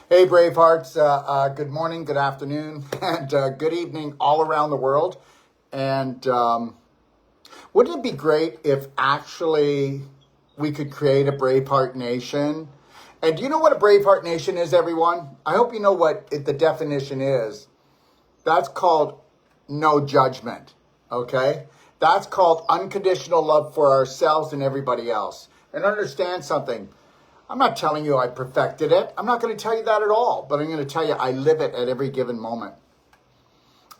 Hey, Bravehearts. Good morning, good afternoon, and good evening all around the world. And wouldn't it be great if actually we could create a Braveheart Nation? And do you know what a Braveheart Nation is, everyone? I hope you know what the definition is. That's called no judgment, okay? That's called unconditional love for ourselves and everybody else. And understand something. I'm not telling you I perfected it. I'm not going to tell you that at all. But I'm going to tell you I live it at every given moment.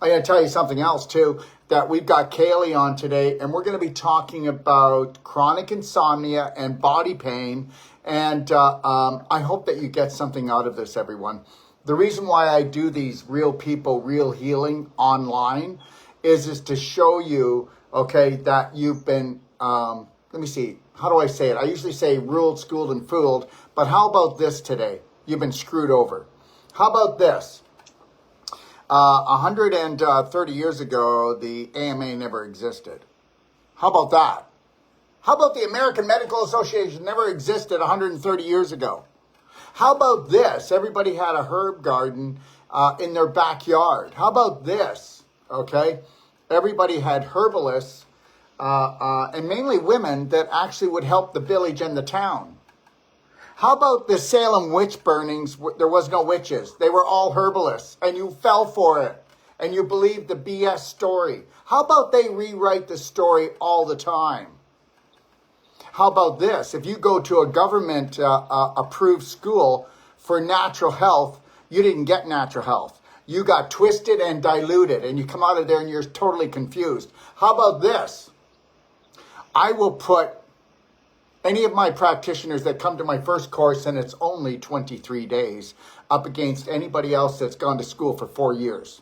I'm going to tell you something else, too, that we've got Kaylee on today. And we're going to be talking about chronic insomnia and body pain. And I hope that you get something out of this, everyone. The reason why I do these real people, real healing online is to show you, okay, that you've been, let me see. How do I say it? I usually say ruled, schooled, and fooled. But how about this today? You've been screwed over. How about this? 130 years ago, the AMA never existed. How about that? How about the American Medical Association never existed 130 years ago? How about this? Everybody had a herb garden in their backyard. How about this? Okay? Everybody had herbalists. And mainly women that actually would help the village and the town. How about the Salem witch burnings? There was no witches. They were all herbalists, and you fell for it, and you believed the BS story. How about they rewrite the story all the time? How about this? If you go to a government approved school for natural health, you didn't get natural health. You got twisted and diluted, and you come out of there and you're totally confused. How about this? I will put any of my practitioners that come to my first course, and it's only 23 days, up against anybody else that's gone to school for 4 years.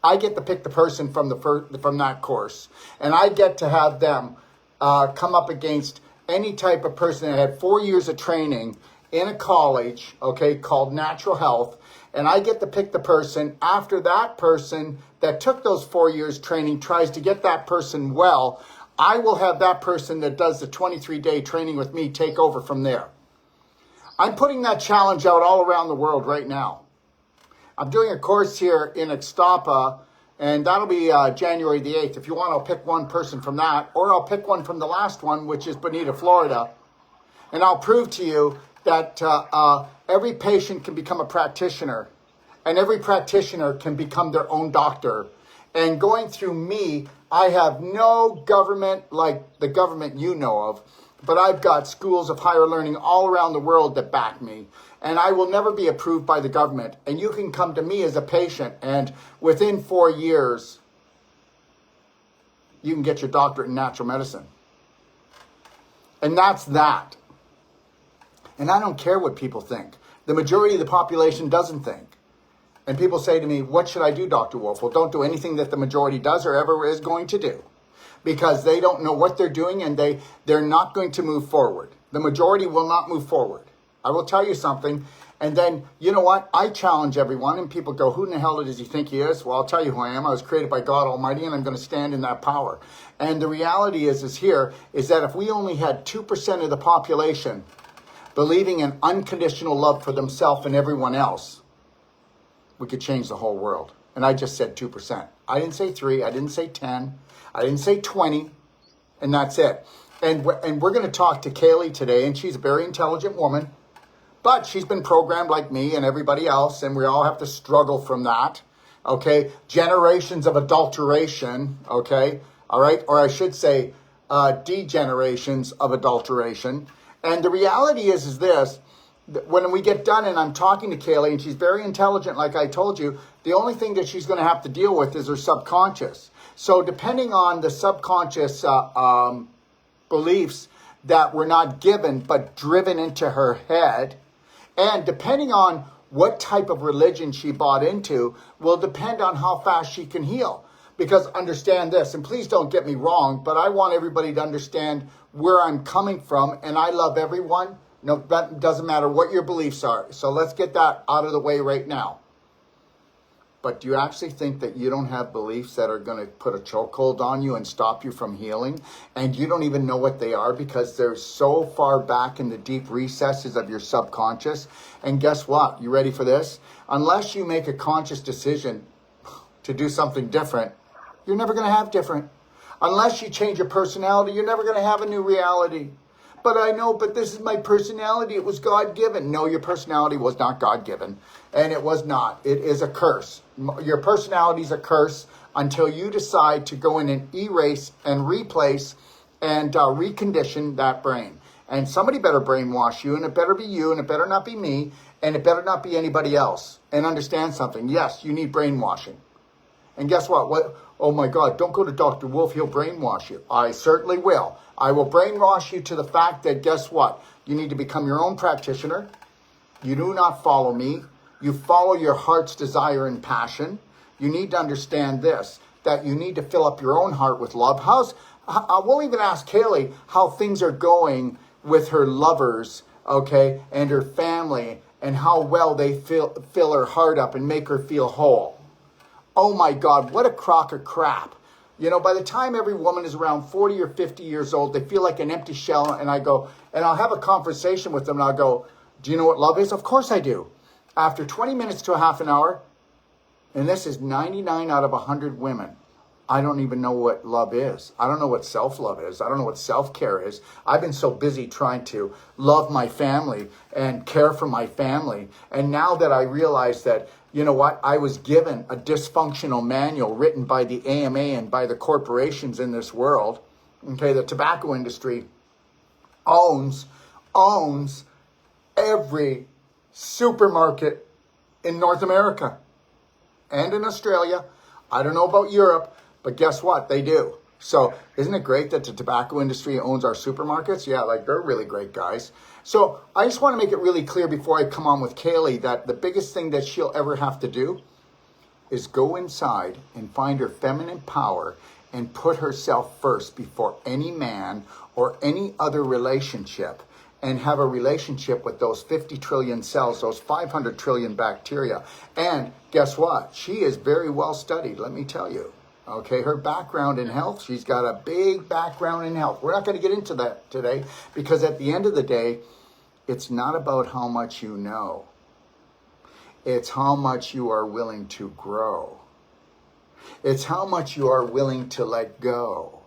I get to pick the person from that course, and I get to have them come up against any type of person that had 4 years of training in a college, okay, called natural health, and I get to pick the person after that person that took those 4 years training tries to get that person well. I will have that person that does the 23-day training with me take over from there. I'm putting that challenge out all around the world right now. I'm doing a course here in Ixtapa, and that'll be January the 8th. If you want, I'll pick one person from that, or I'll pick one from the last one, which is Bonita, Florida. And I'll prove to you that every patient can become a practitioner, and every practitioner can become their own doctor. And going through me, I have no government like the government you know of, but I've got schools of higher learning all around the world that back me. And I will never be approved by the government. And you can come to me as a patient, and within 4 years, you can get your doctorate in natural medicine. And that's that. And I don't care what people think. The majority of the population doesn't think. And people say to me, what should I do, Dr. Wolf? Well, don't do anything that the majority does or ever is going to do. Because they don't know what they're doing, and they're not going to move forward. The majority will not move forward. I will tell you something. And then, you know what? I challenge everyone, and people go, who in the hell does he think he is? Well, I'll tell you who I am. I was created by God Almighty, and I'm going to stand in that power. And the reality is that if we only had 2% of the population believing in unconditional love for themselves and everyone else, we could change the whole world. And I just said 2%. I didn't say 3. I didn't say 10. I didn't say 20. And that's it. And we're going to talk to Kaylee today. And she's a very intelligent woman. But she's been programmed like me and everybody else. And we all have to struggle from that. Okay. Generations of adulteration. Okay. All right. Or I should say degenerations of adulteration. And the reality is this. When we get done and I'm talking to Kaylee, and she's very intelligent, like I told you, the only thing that she's going to have to deal with is her subconscious. So depending on the subconscious beliefs that were not given but driven into her head, and depending on what type of religion she bought into, will depend on how fast she can heal. Because understand this, and please don't get me wrong, but I want everybody to understand where I'm coming from, and I love everyone. No, that doesn't matter what your beliefs are. So let's get that out of the way right now. But do you actually think that you don't have beliefs that are going to put a chokehold on you and stop you from healing? And you don't even know what they are because they're so far back in the deep recesses of your subconscious. And guess what? You ready for this? Unless you make a conscious decision to do something different, you're never going to have different. Unless you change your personality, you're never going to have a new reality. But I know, but this is my personality. It was God-given. No, your personality was not God-given. And it was not. It is a curse. Your personality is a curse until you decide to go in and erase and replace and recondition that brain. And somebody better brainwash you, and it better be you, and it better not be me, and it better not be anybody else. And understand something. Yes, you need brainwashing. And guess what? Oh my God, don't go to Dr. Wolf. He'll brainwash you. I certainly will. I will brainwash you to the fact that guess what? You need to become your own practitioner. You do not follow me. You follow your heart's desire and passion. You need to understand this, that you need to fill up your own heart with love. We'll even ask Kaylee how things are going with her lovers, okay, and her family, and how well they fill her heart up and make her feel whole. Oh my God, what a crock of crap. You know, by the time every woman is around 40 or 50 years old, they feel like an empty shell. And I go, and I'll have a conversation with them and I'll go, do you know what love is? Of course I do. After 20 minutes to a half an hour, and this is 99 out of 100 women, I don't even know what love is. I don't know what self-love is. I don't know what self-care is. I've been so busy trying to love my family and care for my family. And now that I realize that, you know what, I was given a dysfunctional manual written by the AMA and by the corporations in this world. Okay, the tobacco industry owns every supermarket in North America and in Australia. I don't know about Europe, but guess what? They do. So isn't it great that the tobacco industry owns our supermarkets? Yeah, like they're really great guys. So I just want to make it really clear before I come on with Kaylee that the biggest thing that she'll ever have to do is go inside and find her feminine power and put herself first before any man or any other relationship, and have a relationship with those 50 trillion cells, those 500 trillion bacteria. And guess what? She is very well studied, let me tell you. Okay, her background in health, she's got a big background in health. We're not going to get into that today because at the end of the day, it's not about how much you know. It's how much you are willing to grow. It's how much you are willing to let go.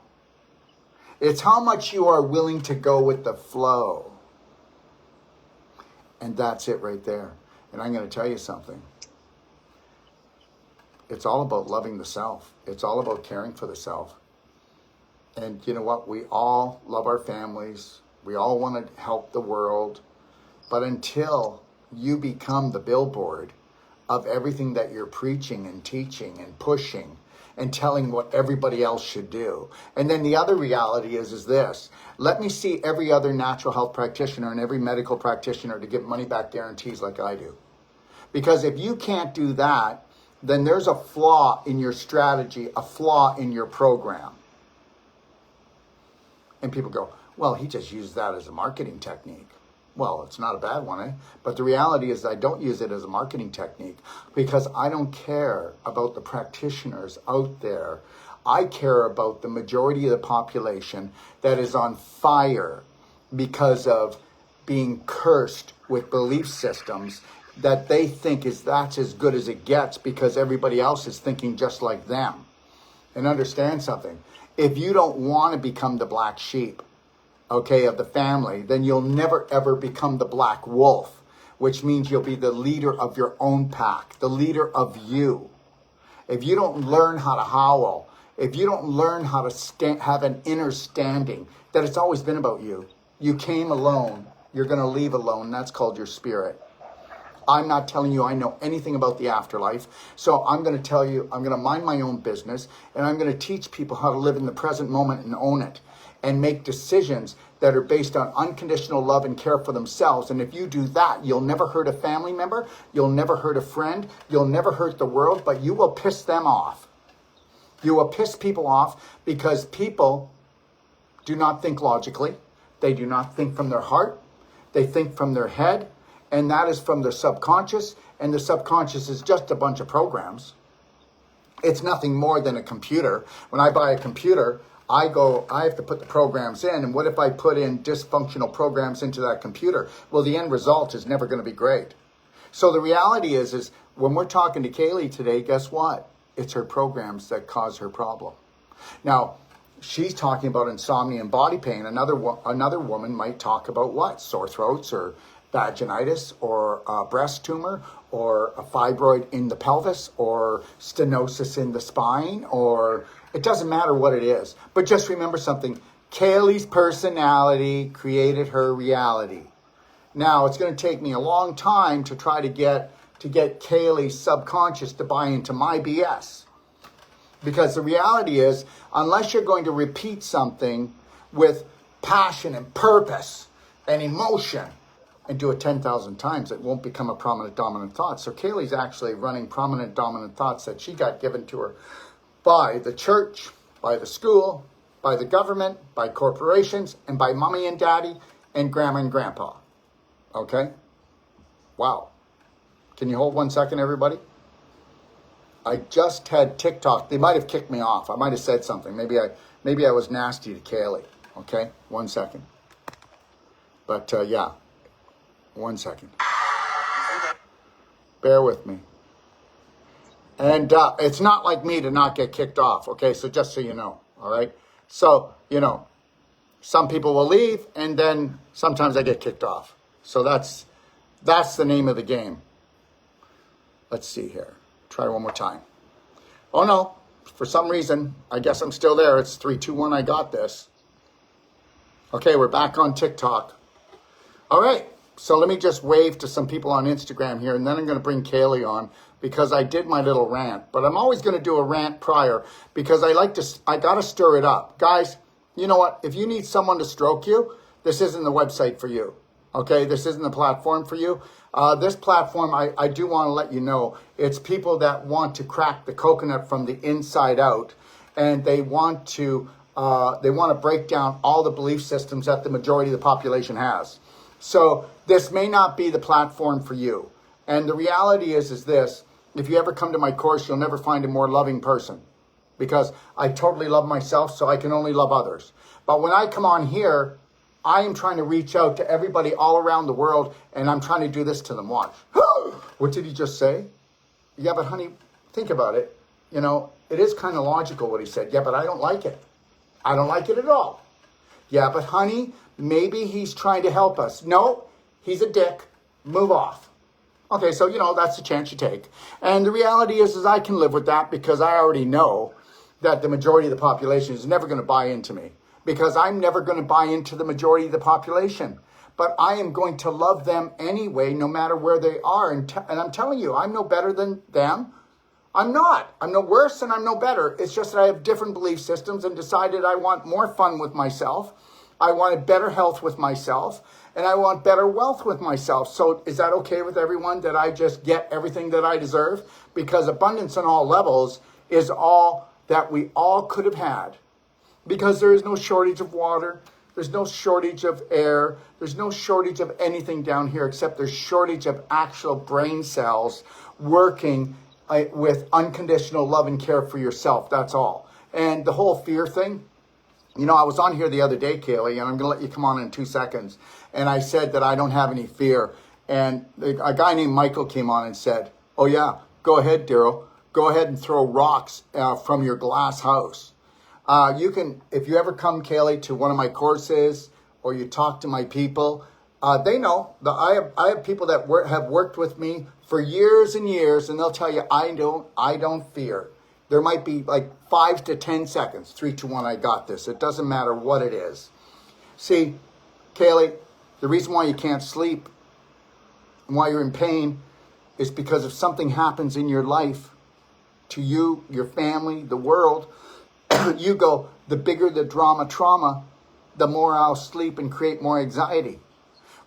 It's how much you are willing to go with the flow. And that's it right there. And I'm going to tell you something. It's all about loving the self. It's all about caring for the self. And you know what? We all love our families. We all want to help the world. But until you become the billboard of everything that you're preaching and teaching and pushing and telling what everybody else should do. And then the other reality is this. Let me see every other natural health practitioner and every medical practitioner to get money back guarantees like I do. Because if you can't do that, then there's a flaw in your strategy, a flaw in your program. And people go, well, he just used that as a marketing technique. Well, it's not a bad one, eh? But the reality is I don't use it as a marketing technique because I don't care about the practitioners out there. I care about the majority of the population that is on fire because of being cursed with belief systems that they think that's as good as it gets because everybody else is thinking just like them. And understand something. If you don't want to become the black sheep, okay, of the family, then you'll never ever become the black wolf, which means you'll be the leader of your own pack, the leader of you. If you don't learn how to howl, if you don't learn how to have an inner standing, that it's always been about you. You came alone, you're going to leave alone, that's called your spirit. I'm not telling you I know anything about the afterlife, so I'm going to tell you, I'm going to mind my own business, and I'm going to teach people how to live in the present moment and own it, and make decisions that are based on unconditional love and care for themselves. And if you do that, you'll never hurt a family member, you'll never hurt a friend, you'll never hurt the world, but you will piss them off. You will piss people off because people do not think logically. They do not think from their heart. They think from their head. And that is from their subconscious. And the subconscious is just a bunch of programs. It's nothing more than a computer. When I buy a computer, I have to put the programs in. And what if I put in dysfunctional programs into that computer? Well, the end result is never going to be great. So the reality is when we're talking to Kaylee today, guess what? It's her programs that cause her problem. Now, she's talking about insomnia and body pain. Another woman might talk about what? Sore throats or vaginitis or a breast tumor or a fibroid in the pelvis or stenosis in the spine, or it doesn't matter what it is. But just remember something. Kaylee's personality created her reality. Now, it's going to take me a long time to try to get Kaylee's subconscious to buy into my BS. Because the reality is, unless you're going to repeat something with passion and purpose and emotion and do it 10,000 times, it won't become a prominent dominant thought. So Kaylee's actually running prominent dominant thoughts that she got given to her by the church, by the school, by the government, by corporations, and by mommy and daddy and grandma and grandpa. Okay? Wow. Can you hold 1 second, everybody? I just had TikTok. They might have kicked me off. I might have said something. Maybe I was nasty to Kaylee. Okay? 1 second. But yeah. 1 second. Bear with me. And it's not like me to not get kicked off. Okay? So just so you know. All right? So, some people will leave and then sometimes I get kicked off. So that's the name of the game. Let's see here. Try one more time. Oh no, for some reason, I guess I'm still there. It's 3, 2, 1, I got this. Okay, we're back on TikTok. All right, so let me just wave to some people on Instagram here, and then I'm going to bring Kaylee on because I did my little rant. But I'm always going to do a rant prior because I got to stir it up. Guys, you know what? If you need someone to stroke you, this isn't the website for you. Okay, this isn't the platform for you. This platform, I do want to let you know, it's people that want to crack the coconut from the inside out, and they want to break down all the belief systems that the majority of the population has. So this may not be the platform for you. And the reality is this: if you ever come to my course, you'll never find a more loving person, because I totally love myself, so I can only love others. But when I come on here, I am trying to reach out to everybody all around the world, and I'm trying to do this to them. Watch. What did he just say? Yeah, but honey, think about it. It is kind of logical what he said. Yeah, but I don't like it. I don't like it at all. Yeah, but honey, maybe he's trying to help us. No, he's a dick. Move off. Okay, so, that's the chance you take. And the reality is I can live with that because I already know that the majority of the population is never going to buy into me. Because I'm never going to buy into the majority of the population. But I am going to love them anyway, no matter where they are. And I'm telling you, I'm no better than them. I'm not. I'm no worse and I'm no better. It's just that I have different belief systems and decided I want more fun with myself. I wanted better health with myself. And I want better wealth with myself. So is that okay with everyone, that I just get everything that I deserve? Because abundance on all levels is all that we all could have had. Because there is no shortage of water, there's no shortage of air, there's no shortage of anything down here except there's shortage of actual brain cells working with unconditional love and care for yourself. That's all. And the whole fear thing, I was on here the other day, Kaylee, and I'm going to let you come on in 2 seconds. And I said that I don't have any fear. And a guy named Michael came on and said, oh yeah, go ahead, Daryl. Go ahead and throw rocks from your glass house. You can, if you ever come, Kaylee, to one of my courses or you talk to my people, they know that I have people that have worked with me for years and years, and they'll tell you I don't fear. There might be like 5 to 10 seconds, 3, 2, 1, I got this. It doesn't matter what it is. See, Kaylee, the reason why you can't sleep and why you're in pain is because if something happens in your life to you, your family, the world, you go, the bigger the trauma, the more I'll sleep and create more anxiety.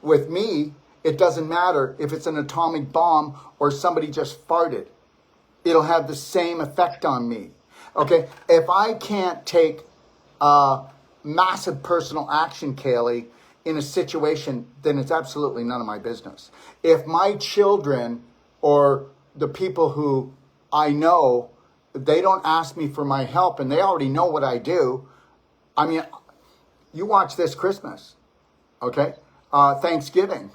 With me, it doesn't matter if it's an atomic bomb or somebody just farted. It'll have the same effect on me. Okay? If I can't take massive personal action, Kaylee, in a situation, then it's absolutely none of my business. If my children or the people who I know they don't ask me for my help, and they already know what I do. I mean, you watch this Christmas, okay? Thanksgiving.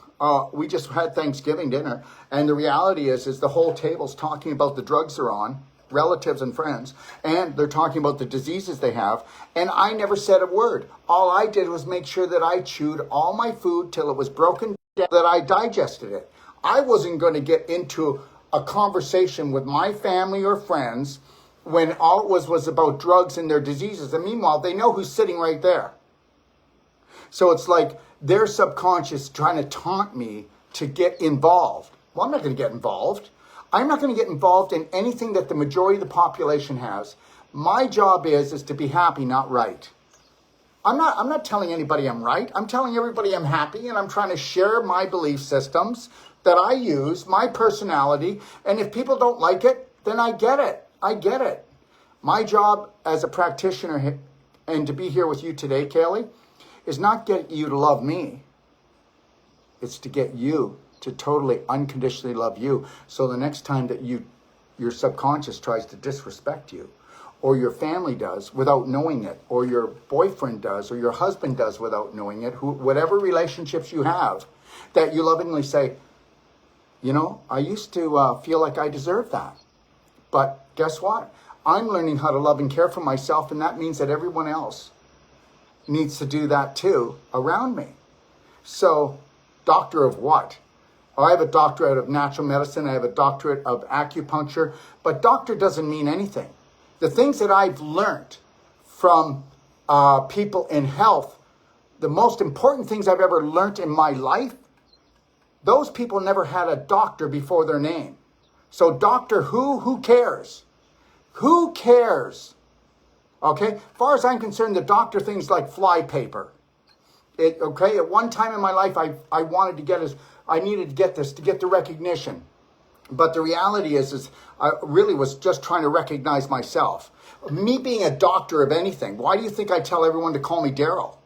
We just had Thanksgiving dinner, and the reality is the whole table's talking about the drugs they're on, relatives and friends, and they're talking about the diseases they have, and I never said a word. All I did was make sure that I chewed all my food till it was broken down, that I digested it. I wasn't going to get into a conversation with my family or friends when all it was about drugs and their diseases, and meanwhile, they know who's sitting right there. So it's like their subconscious trying to taunt me to get involved. Well, I'm not going to get involved. I'm not going to get involved in anything that the majority of the population has. My job is to be happy, not right. I'm not telling anybody I'm right. I'm telling everybody I'm happy, and I'm trying to share my belief systems that I use, my personality, and if people don't like it, then I get it. I get it. My job as a practitioner and to be here with you today, Kaylee, is not get you to love me. It's to get you to totally unconditionally love you. So the next time that your subconscious tries to disrespect you, or your family does without knowing it, or your boyfriend does, or your husband does without knowing it, whatever relationships you have, that you lovingly say, you know, I used to feel like I deserved that. But guess what? I'm learning how to love and care for myself, and that means that everyone else needs to do that too around me. So, doctor of what? I have a doctorate of natural medicine. I have a doctorate of acupuncture. But doctor doesn't mean anything. The things that I've learned from people in health, the most important things I've ever learned in my life, those people never had a doctor before their name. So doctor who cares? Who cares? Okay? As far as I'm concerned, the doctor thing's like fly paper. Okay? At one time in my life, I wanted to get I needed to get this to get the recognition. But the reality is I really was just trying to recognize myself. Me being a doctor of anything, why do you think I tell everyone to call me Daryl?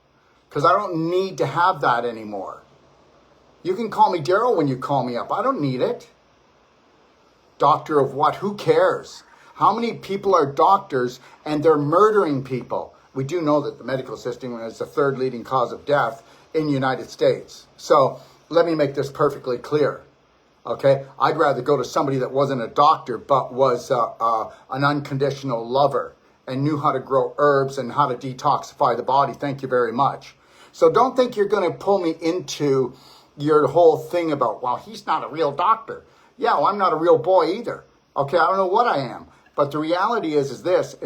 Because I don't need to have that anymore. You can call me Daryl when you call me up. I don't need it. Doctor of what? Who cares? How many people are doctors and they're murdering people? We do know that the medical system is the third leading cause of death in the United States. So let me make this perfectly clear. Okay? I'd rather go to somebody that wasn't a doctor but was an unconditional lover and knew how to grow herbs and how to detoxify the body. Thank you very much. So don't think you're going to pull me into your whole thing about, well, he's not a real doctor. Yeah, well, I'm not a real boy either. Okay, I don't know what I am. But the reality is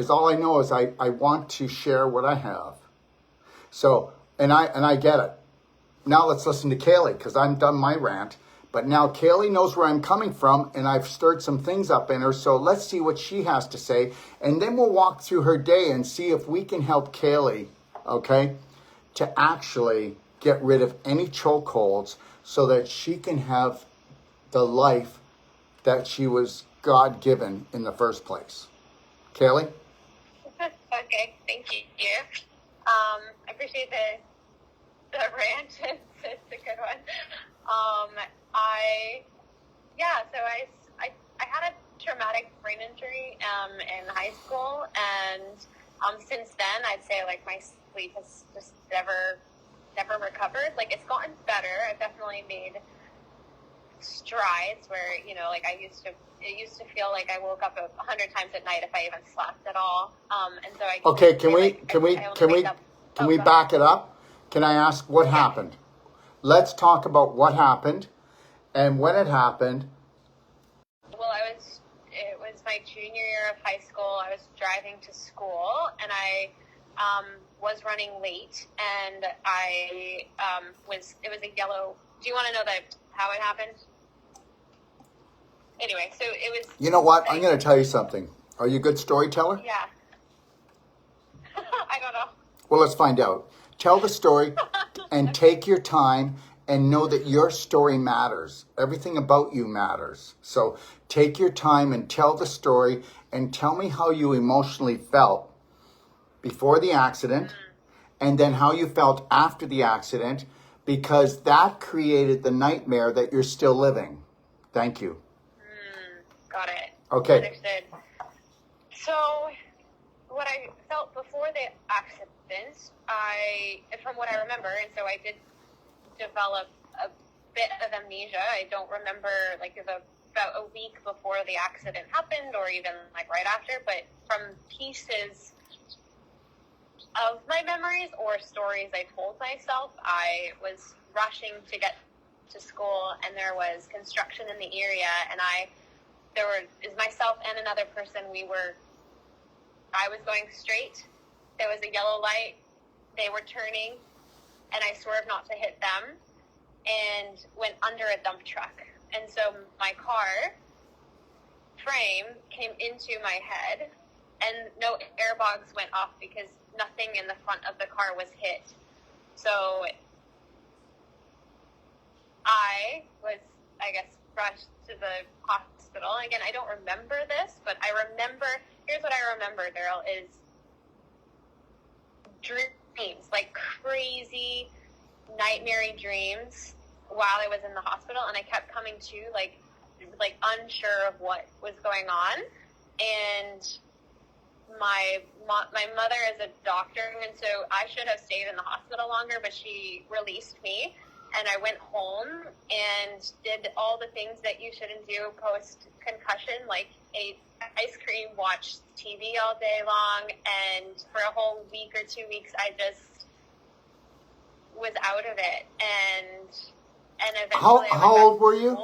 all I know is I want to share what I have. So, and I get it. Now let's listen to Kaylee, because I'm done my rant. But now Kaylee knows where I'm coming from, and I've stirred some things up in her. So let's see what she has to say. And then we'll walk through her day and see if we can help Kaylee, okay, to actually get rid of any chokeholds so that she can have the life that she was God-given in the first place. Kaylee? Okay, thank you. I appreciate the rant. It's a good one. I had a traumatic brain injury in high school, and since then, I'd say like my sleep has just never recovered. Like, it's gotten better. I've definitely made strides where, you know, like it used to feel like I woke up 100 times at night if I even slept at all. And so I okay, can we back it up? Can I ask what happened? Let's talk about what happened and when it happened. Well, it was my junior year of high school. I was driving to school, and I was running late, and it was a yellow. Do you want to know how it happened? Anyway, so it was... You know what? I'm going to tell you something. Are you a good storyteller? Yeah. I don't know. Well, let's find out. Tell the story and take your time and know that your story matters. Everything about you matters. So take your time and tell the story and tell me how you emotionally felt before the accident and then how you felt after the accident, because that created the nightmare that you're still living. Thank you. Got it. Okay. Understood. So what I felt before the accident, from what I remember, and so I did develop a bit of amnesia. I don't remember about a week before the accident happened, or even like right after, but from pieces of my memories or stories I told myself, I was rushing to get to school, and there was construction in the area, and there was myself and another person. I was going straight. There was a yellow light. They were turning, and I swerved not to hit them and went under a dump truck. And so my car frame came into my head, and no airbags went off because nothing in the front of the car was hit. So I was, I guess, rushed to the hospital. And again, I don't remember this, but here's what I remember, Daryl, is dreams, like crazy, nightmare dreams while I was in the hospital. And I kept coming to, like unsure of what was going on. And my mother is a doctor, and so I should have stayed in the hospital longer, but she released me. And I went home and did all the things that you shouldn't do post-concussion, like ate ice cream, watched TV all day long, and for a whole week or 2 weeks, I just was out of it. And eventually, How old were you?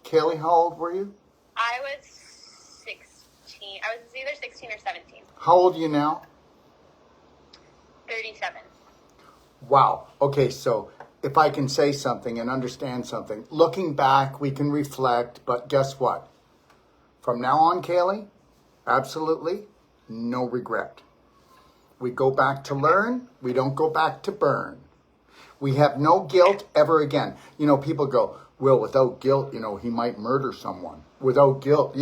Kaylee, how old were you? I was 16. I was either 16 or 17. How old are you now? 37. Wow. Okay, so if I can say something and understand something, looking back, we can reflect, but guess what? From now on, Kaylee, absolutely no regret. We go back to learn. We don't go back to burn. We have no guilt ever again. You know, people go, Will, without guilt, he might murder someone. Without guilt,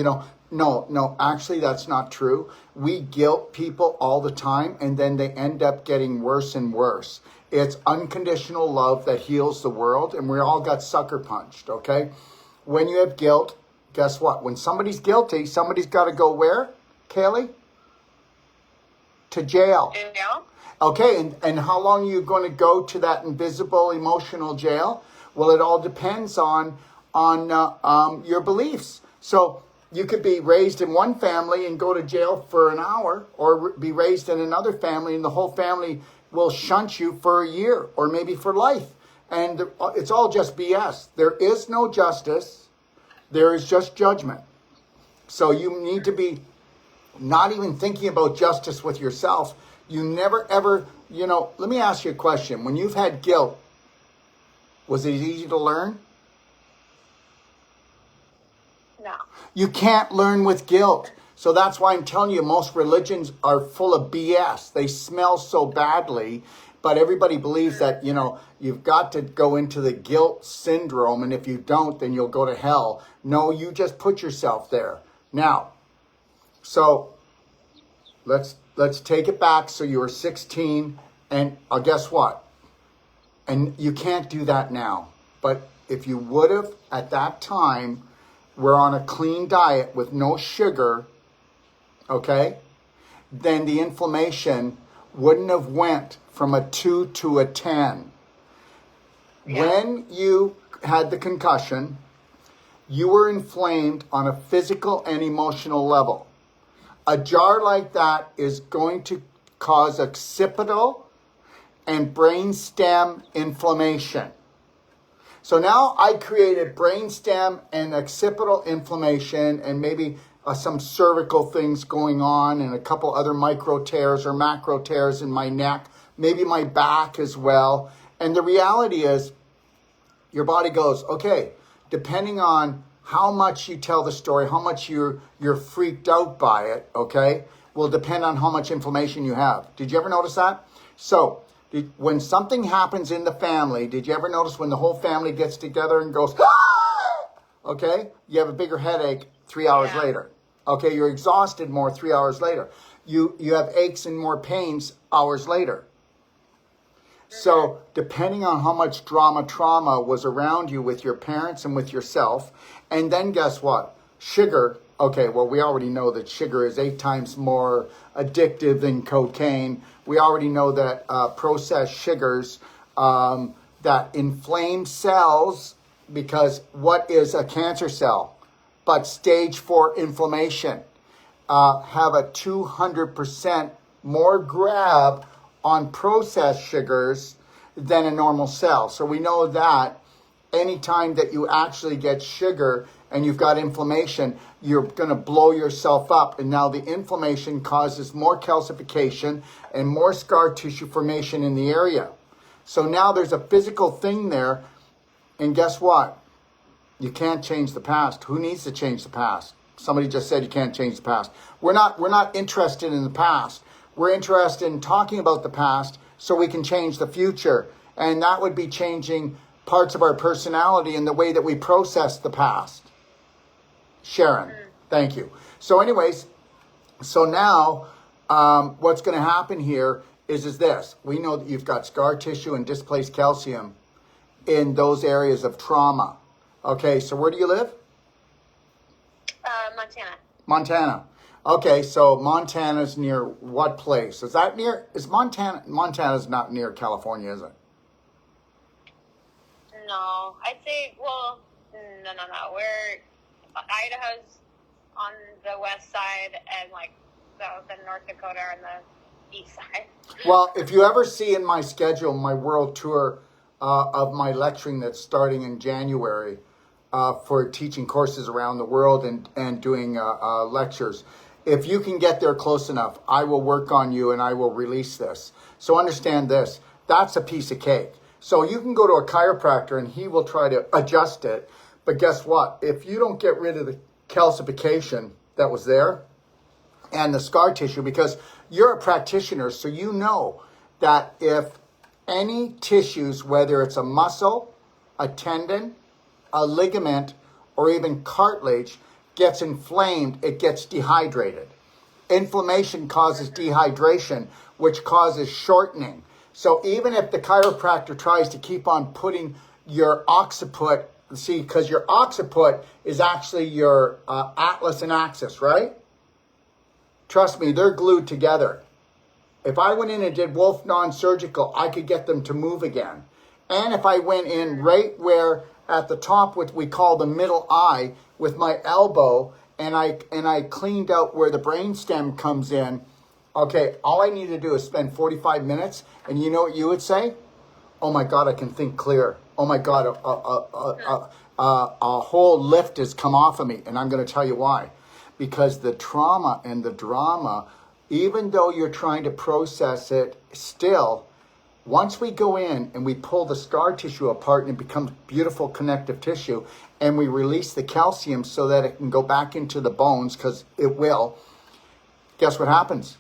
no, actually that's not true. We guilt people all the time, and then they end up getting worse and worse. It's unconditional love that heals the world, and we all got sucker punched, okay? When you have guilt, guess what? When somebody's guilty, somebody's got to go where, Kaylee? To jail. Jail. Okay, and how long are you going to go to that invisible emotional jail? Well, it all depends on your beliefs. So you could be raised in one family and go to jail for an hour, or be raised in another family and the whole family will shunt you for a year or maybe for life. And it's all just BS. There is no justice. There is just judgment. So you need to be not even thinking about justice with yourself. You never ever, let me ask you a question. When you've had guilt, was it easy to learn? No. You can't learn with guilt. So that's why I'm telling you, most religions are full of BS. They smell so badly, but everybody believes that, you've got to go into the guilt syndrome, and if you don't, then you'll go to hell. No, you just put yourself there. Now, so let's take it back. So you were 16, and guess what? And you can't do that now. But if you would have at that time, we're on a clean diet with no sugar, okay, then the inflammation wouldn't have went from a 2 to a 10. Yeah. When you had the concussion, you were inflamed on a physical and emotional level. A jar like that is going to cause occipital and brainstem inflammation. So now I created brainstem and occipital inflammation, and maybe some cervical things going on, and a couple other micro tears or macro tears in my neck, maybe my back as well. And the reality is, your body goes, okay, depending on how much you tell the story, how much you're freaked out by it, okay, will depend on how much inflammation you have. Did you ever notice that? So when something happens in the family, did you ever notice when the whole family gets together and goes, ah! Okay, you have a bigger headache 3 hours later. Okay, you're exhausted more 3 hours later. You have aches and more pains hours later. So depending on how much trauma was around you with your parents and with yourself, and then guess what? Sugar Okay, well, we already know that sugar is 8 times more addictive than cocaine. We already know that processed sugars that inflame cells, because what is a cancer cell? But stage 4 inflammation, have a 200% more grab on processed sugars than a normal cell. So we know that anytime that you actually get sugar and you've got inflammation, you're going to blow yourself up. And now the inflammation causes more calcification and more scar tissue formation in the area. So now there's a physical thing there. And guess what? You can't change the past. Who needs to change the past? Somebody just said you can't change the past. We're not interested in the past. We're interested in talking about the past so we can change the future. And that would be changing parts of our personality and the way that we process the past. Sharon, thank you. So anyways, so now what's going to happen here is this. We know that you've got scar tissue and displaced calcium in those areas of trauma. Okay, so where do you live? Montana. Montana. Okay, so Montana's near what place? Is that near, is Montana's not near California, is it? No, I'd say, well, no. Idaho's on the west side, and like South and North Dakota are on the east side. Well, if you ever see in my schedule, my world tour of my lecturing that's starting in January for teaching courses around the world and doing lectures, if you can get there close enough, I will work on you and I will release this. So understand this, that's a piece of cake. So you can go to a chiropractor and he will try to adjust it. But guess what? If you don't get rid of the calcification that was there and the scar tissue, because you're a practitioner, so you know that if any tissues, whether it's a muscle, a tendon, a ligament, or even cartilage, gets inflamed, it gets dehydrated. Inflammation causes dehydration, which causes shortening. So even if the chiropractor tries to keep on putting your occiput, see, because your occiput is actually your atlas and axis, right? Trust me, they're glued together. If I went in and did Wolf non-surgical, I could get them to move again. And if I went in right where at the top, what we call the middle eye, with my elbow, and I cleaned out where the brainstem comes in, okay, all I need to do is spend 45 minutes, and you know what you would say? Oh my God, I can think clear. Oh my God, a whole lift has come off of me, and I'm going to tell you why. Because the trauma and the drama, even though you're trying to process it still, once we go in and we pull the scar tissue apart and it becomes beautiful connective tissue, and we release the calcium so that it can go back into the bones, because it will, guess what happens?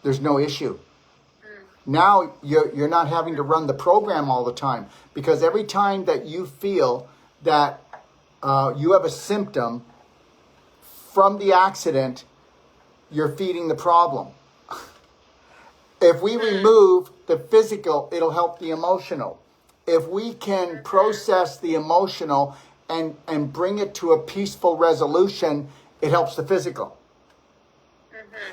There's no issue. Now you're not having to run the program all the time, because every time that you feel that you have a symptom from the accident, you're feeding the problem. If we remove the physical, it'll help the emotional. If we can process the emotional and bring it to a peaceful resolution, it helps the physical.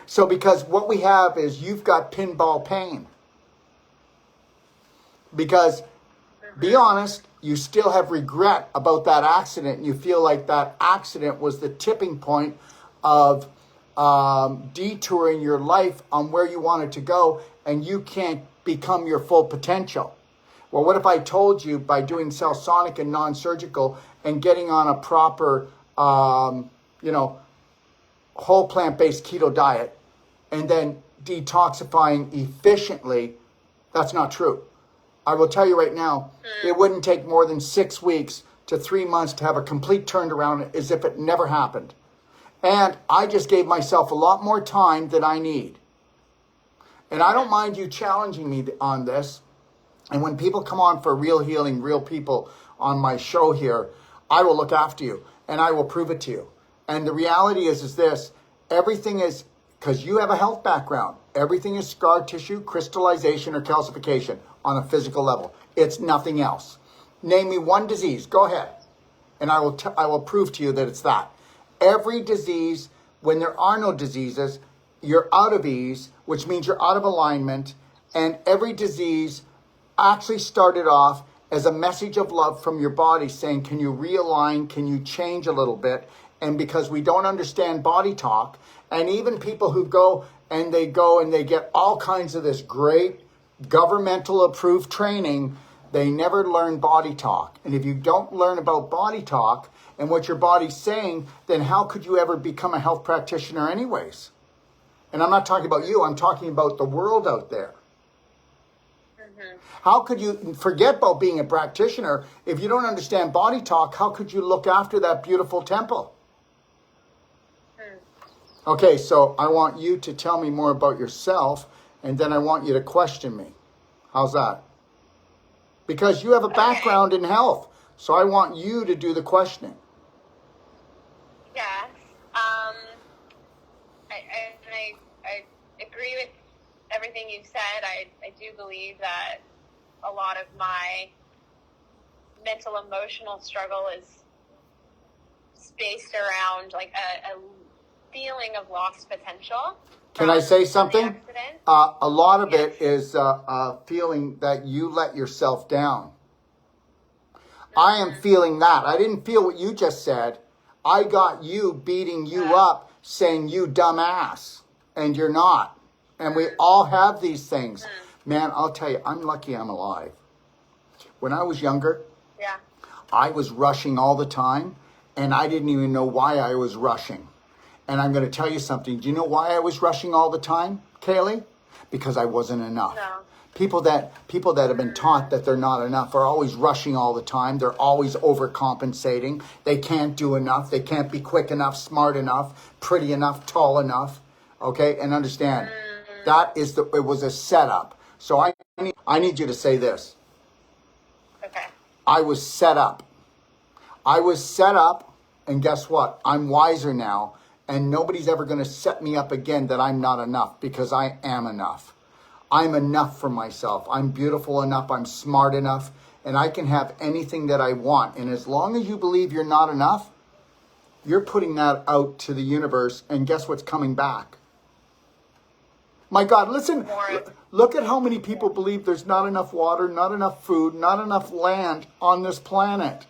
So because what we have is you've got pinball pain. Because, be honest, you still have regret about that accident. And you feel like that accident was the tipping point of detouring your life on where you wanted to go, and you can't become your full potential. Well, what if I told you by doing cell-sonic and non-surgical and getting on a proper, whole plant-based keto diet and then detoxifying efficiently? That's not true. I will tell you right now, it wouldn't take more than 6 weeks to 3 months to have a complete turnaround as if it never happened. And I just gave myself a lot more time than I need. And I don't mind you challenging me on this. And when people come on for Real Healing, Real People on my show here, I will look after you and I will prove it to you. And the reality is this, everything is, because you have a health background, everything is scar tissue, crystallization, or calcification on a physical level. It's nothing else. Name me one disease. Go ahead. And I will prove to you that it's that. every disease, when there are no diseases, you're out of ease, which means you're out of alignment. And every disease actually started off as a message of love from your body saying, can you realign? Can you change a little bit? And because we don't understand body talk, and even people who go and they get all kinds of this great governmental approved training, they never learn body talk. And if you don't learn about body talk and what your body's saying, then how could you ever become a health practitioner anyways? And I'm not talking about you, I'm talking about the world out there. How could you forget about being a practitioner if you don't understand body talk? How could you look after that beautiful temple? Okay, so I want you to tell me more about yourself, and then I want you to question me. How's that? Because you have a background in health, so I want you to do the questioning. Yes. I agree with everything you've said. I do believe that a lot of my mental emotional struggle is based around like a feeling of lost potential. Can I say something? A lot of it is a feeling that you let yourself down. I am feeling that. I didn't feel what you just said. I got you beating you up, saying you dumbass, and you're not. And we all have these things. Man, I'll tell you, I'm lucky I'm alive. When I was younger, I was rushing all the time, and I didn't even know why I was rushing. And I'm going to tell you something. Do you know why I was rushing all the time, Kaylee? Because I wasn't enough. No. People that have been taught that they're not enough are always rushing all the time. They're always overcompensating. They can't do enough. They can't be quick enough, smart enough, pretty enough, tall enough. Okay? And understand, it was a setup. So I need you to say this. Okay. I was set up. I was set up, and guess what? I'm wiser now, and nobody's ever going to set me up again that I'm not enough, because I am enough. I'm enough for myself. I'm beautiful enough. I'm smart enough, and I can have anything that I want. And as long as you believe you're not enough, you're putting that out to the universe, and guess what's coming back? My God, listen, look at how many people believe there's not enough water, not enough food, not enough land on this planet.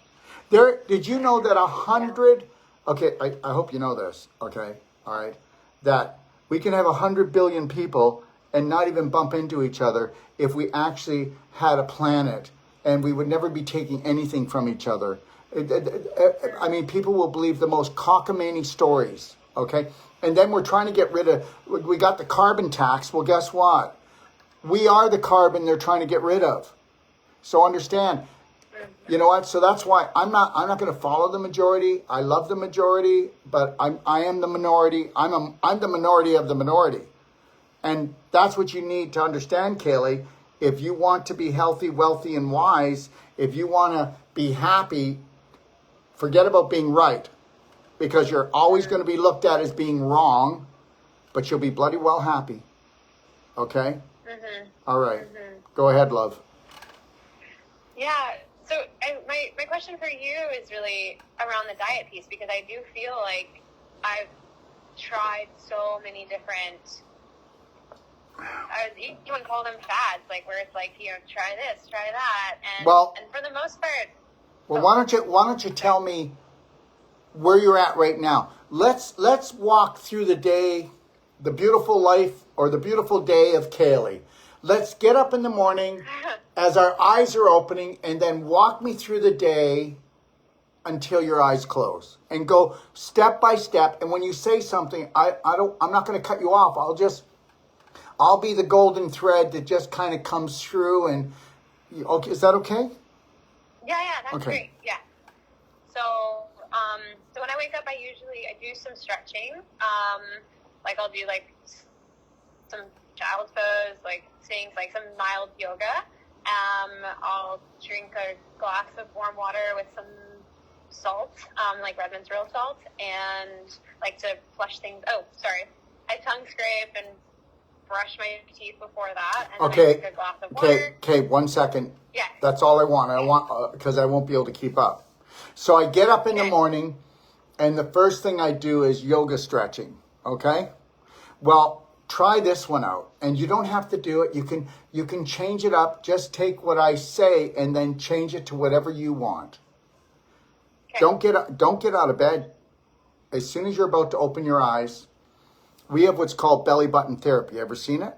Did you know that 100, okay, I hope you know this, okay, all right, that we can have 100 billion people and not even bump into each other if we actually had a planet, and we would never be taking anything from each other. I mean, people will believe the most cockamamie stories, okay? And then we're trying to get rid of, we got the carbon tax. Well, guess what? We are the carbon they're trying to get rid of. So understand, you know what? So that's why I'm not going to follow the majority. I love the majority, but I am the minority. I'm the minority of the minority. And that's what you need to understand, Kaylee. If you want to be healthy, wealthy, and wise, if you want to be happy, forget about being right. Because you're always going to be looked at as being wrong, but you'll be bloody well happy. Okay? All right. Go ahead, love. Yeah. So my question for you is really around the diet piece, because I do feel like I've tried so many different, you wouldn't call them fads, like where it's like, try this, try that, and for the most part. Well, why don't you tell me where you're at right now? Let's walk through the day, the beautiful life or the beautiful day of Kaylee. Let's get up in the morning as our eyes are opening, and then walk me through the day until your eyes close, and go step by step. And when you say something, I'm not going to cut you off. I'll be the golden thread that just kind of comes through. And okay, is that okay? Yeah, that's great. Yeah. So when I wake up, I do some stretching. Like I'll do like some child's pose, like things like some mild yoga. I'll drink a glass of warm water with some salt, like Redmond's real salt, and like to flush things. Oh, sorry. I tongue scrape and brush my teeth before that, and then I drink a glass of water. Okay, 1 second. Yeah. That's all I want. I want, because I won't be able to keep up. So I get up in the morning, And the first thing I do is yoga stretching, okay? Well, try this one out. And you don't have to do it. You can change it up. Just take what I say and then change it to whatever you want. Okay. Don't get out of bed. As soon as you're about to open your eyes, we have what's called belly button therapy. Ever seen it?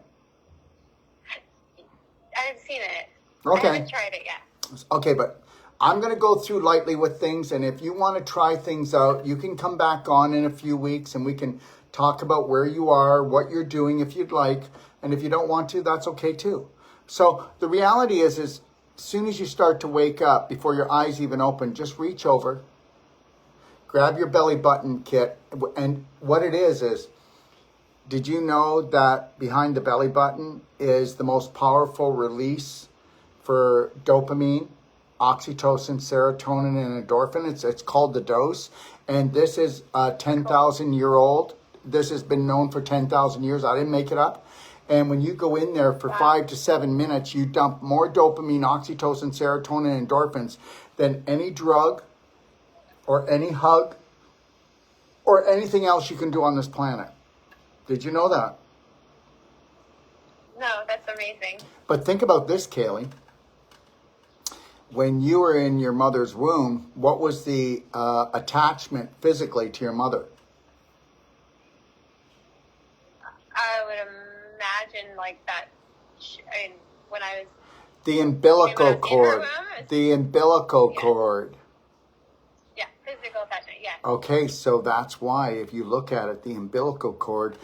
I've seen it. Okay. I haven't tried it yet. Okay, but I'm going to go through lightly with things, and if you want to try things out, you can come back on in a few weeks, and we can talk about where you are, what you're doing if you'd like, and if you don't want to, that's okay too. So the reality is as soon as you start to wake up, before your eyes even open, just reach over, grab your belly button kit, and what it is, did you know that behind the belly button is the most powerful release for dopamine, oxytocin, serotonin, and endorphin? It's called the dose. And this is 10,000-year-old. This has been known for 10,000 years. I didn't make it up. And when you go in there for 5 to 7 minutes, you dump more dopamine, oxytocin, serotonin, and endorphins than any drug or any hug or anything else you can do on this planet. Did you know that? No, that's amazing. But think about this, Kaylee. When you were in your mother's womb, what was the attachment physically to your mother? I would imagine like that. When I was The umbilical in her cord. womb, The umbilical Yeah. cord. yeah, physical attachment. Yeah. Okay, so that's why, if you look at it, the umbilical cord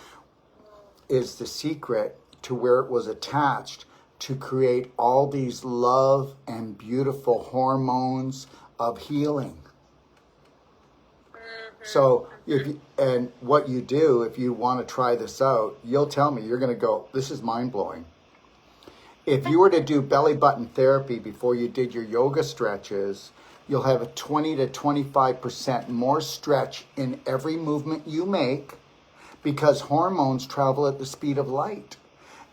is the secret to where it was attached to create all these love and beautiful hormones of healing. So, and what you do, if you want to try this out, you'll tell me, you're going to go, this is mind-blowing. If you were to do belly button therapy before you did your yoga stretches, you'll have a 20 to 25% more stretch in every movement you make because hormones travel at the speed of light.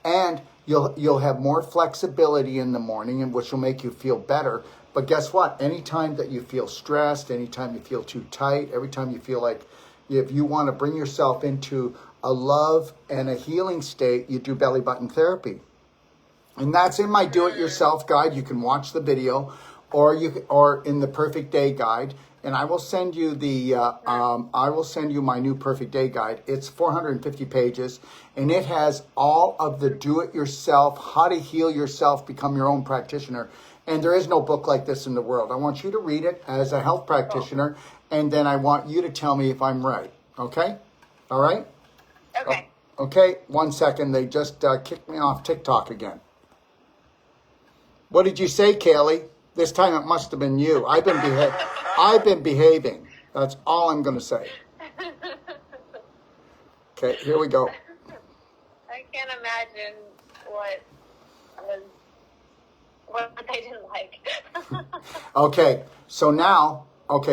And you'll have more flexibility in the morning, and which will make you feel better. But guess what? Anytime that you feel stressed, anytime you feel too tight, every time you feel like if you want to bring yourself into a love and a healing state, you do belly button therapy. And that's in my do-it-yourself guide. You can watch the video, or in the Perfect Day guide. And I will send you my new Perfect Day guide. It's 450 pages, and it has all of the do-it-yourself, how to heal yourself, become your own practitioner. And there is no book like this in the world. I want you to read it as a health practitioner, and then I want you to tell me if I'm right. Okay? All right? Okay. Okay, 1 second. They just kicked me off TikTok again. What did you say, Kaylee? This time it must have been you. I've been behaving. That's all I'm going to say. Okay, here we go. I can't imagine what they didn't like. Okay,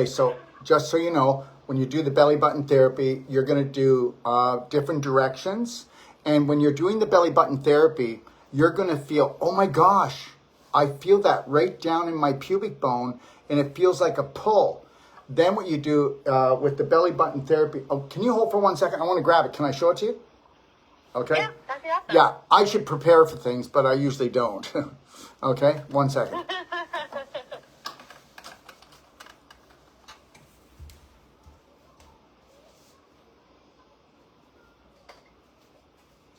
so just so you know, when you do the belly button therapy, you're going to do different directions. And when you're doing the belly button therapy, you're going to feel, oh my gosh, I feel that right down in my pubic bone, and it feels like a pull. Then what you do with the belly button therapy, can you hold for 1 second? I want to grab it. Can I show it to you? Okay. Yeah, that'd be awesome. Yeah, I should prepare for things, but I usually don't. Okay, 1 second.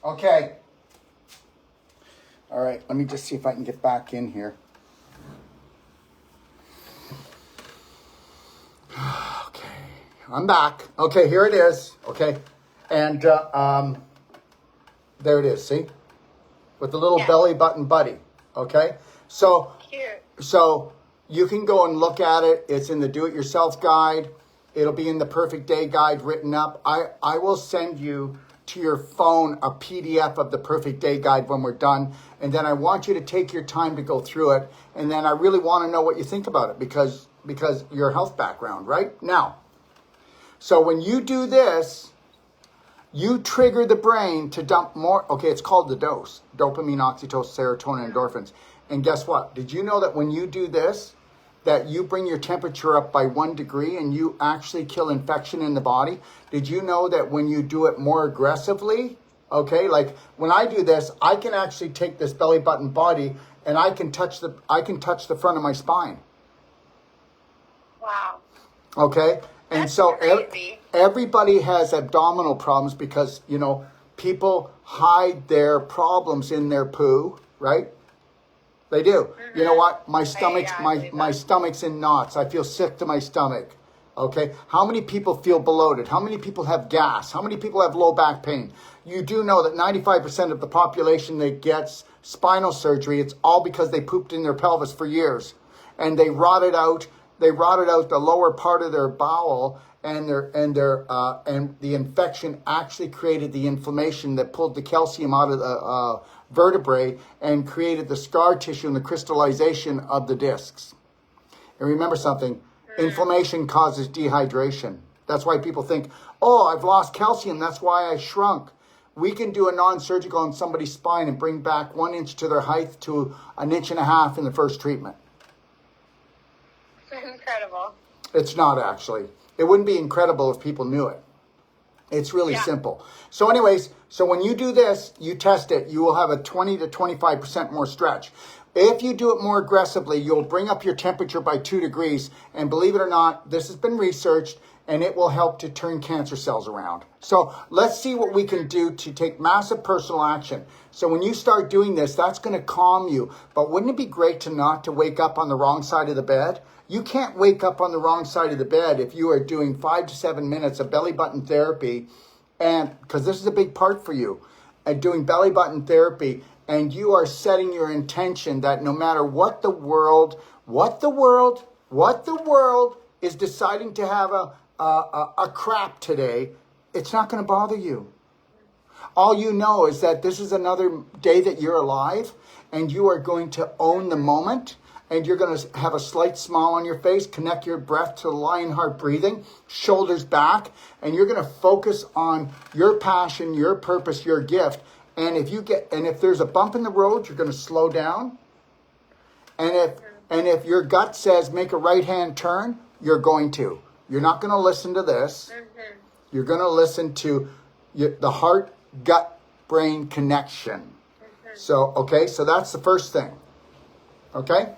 Okay. All right, let me just see if I can get back in here. Okay, I'm back. Okay, here it is. Okay, and there it is. See, with the little belly button buddy. Okay, so Cute. So you can go and look at it. It's in the do-it-yourself guide. It'll be in the Perfect Day guide written up. I will send you to your phone a PDF of the Perfect Day guide when we're done. And then I want you to take your time to go through it. And then I really want to know what you think about it because your health background, right? Now, so when you do this, you trigger the brain to dump more. Okay, it's called the dose. Dopamine, oxytocin, serotonin, endorphins. And guess what? Did you know that when you do this, that you bring your temperature up by 1 degree and you actually kill infection in the body? Did you know that when you do it more aggressively, okay, like when I do this, I can actually take this belly button body and I can touch the front of my spine. Wow. Okay? And That's so crazy. everybody has abdominal problems because, you know, people hide their problems in their poo, right? They do. Mm-hmm. You know what? My stomach's I believe my that. stomach's in knots. I feel sick to my stomach. Okay? How many people feel bloated? How many people have gas? How many people have low back pain? You do know that 95% of the population that gets spinal surgery, it's all because they pooped in their pelvis for years and they rotted out the lower part of their bowel, and the infection actually created the inflammation that pulled the calcium out of the vertebrae and created the scar tissue and the crystallization of the discs. And remember something, inflammation causes dehydration. That's why people think, oh, I've lost calcium, that's why I shrunk. We can do a non-surgical on somebody's spine and bring back 1 inch to their height to 1.5 inches in the first treatment. Incredible. It's not actually. It wouldn't be incredible if people knew it. It's really simple. So anyways, so when you do this, you test it, you will have a 20 to 25% more stretch. If you do it more aggressively, you'll bring up your temperature by 2 degrees. And believe it or not, this has been researched and it will help to turn cancer cells around. So let's see what we can do to take massive personal action. So when you start doing this, that's going to calm you. But wouldn't it be great to not to wake up on the wrong side of the bed? You can't wake up on the wrong side of the bed if you are doing 5 to 7 minutes of belly button therapy, and because this is a big part for you, and doing belly button therapy, and you are setting your intention that no matter what the world is deciding to have a crap today, it's not going to bother you. All you know is that this is another day that you're alive, and you are going to own the moment. And you're going to have a slight smile on your face, connect your breath to the lion heart breathing, shoulders back, and you're going to focus on your passion, your purpose, your gift. And if there's a bump in the road, you're going to slow down. And if your gut says make a right-hand turn, you're going to. You're not going to listen to this. Mm-hmm. You're going to listen to the heart-gut-brain connection. Mm-hmm. So that's the first thing. Okay?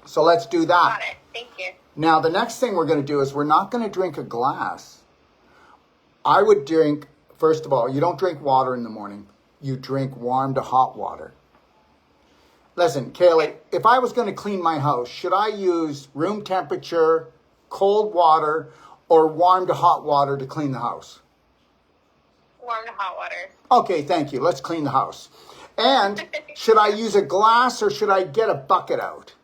So let's do that. Got it. Thank you. Now, the next thing we're going to do is we're not going to drink a glass. I would drink, first of all, you don't drink water in the morning. You drink warm to hot water. Listen, Kaylee, if I was going to clean my house, should I use room temperature, cold water, or warm to hot water to clean the house? Warm to hot water. Okay, thank you. Let's clean the house. And should I use a glass or should I get a bucket out?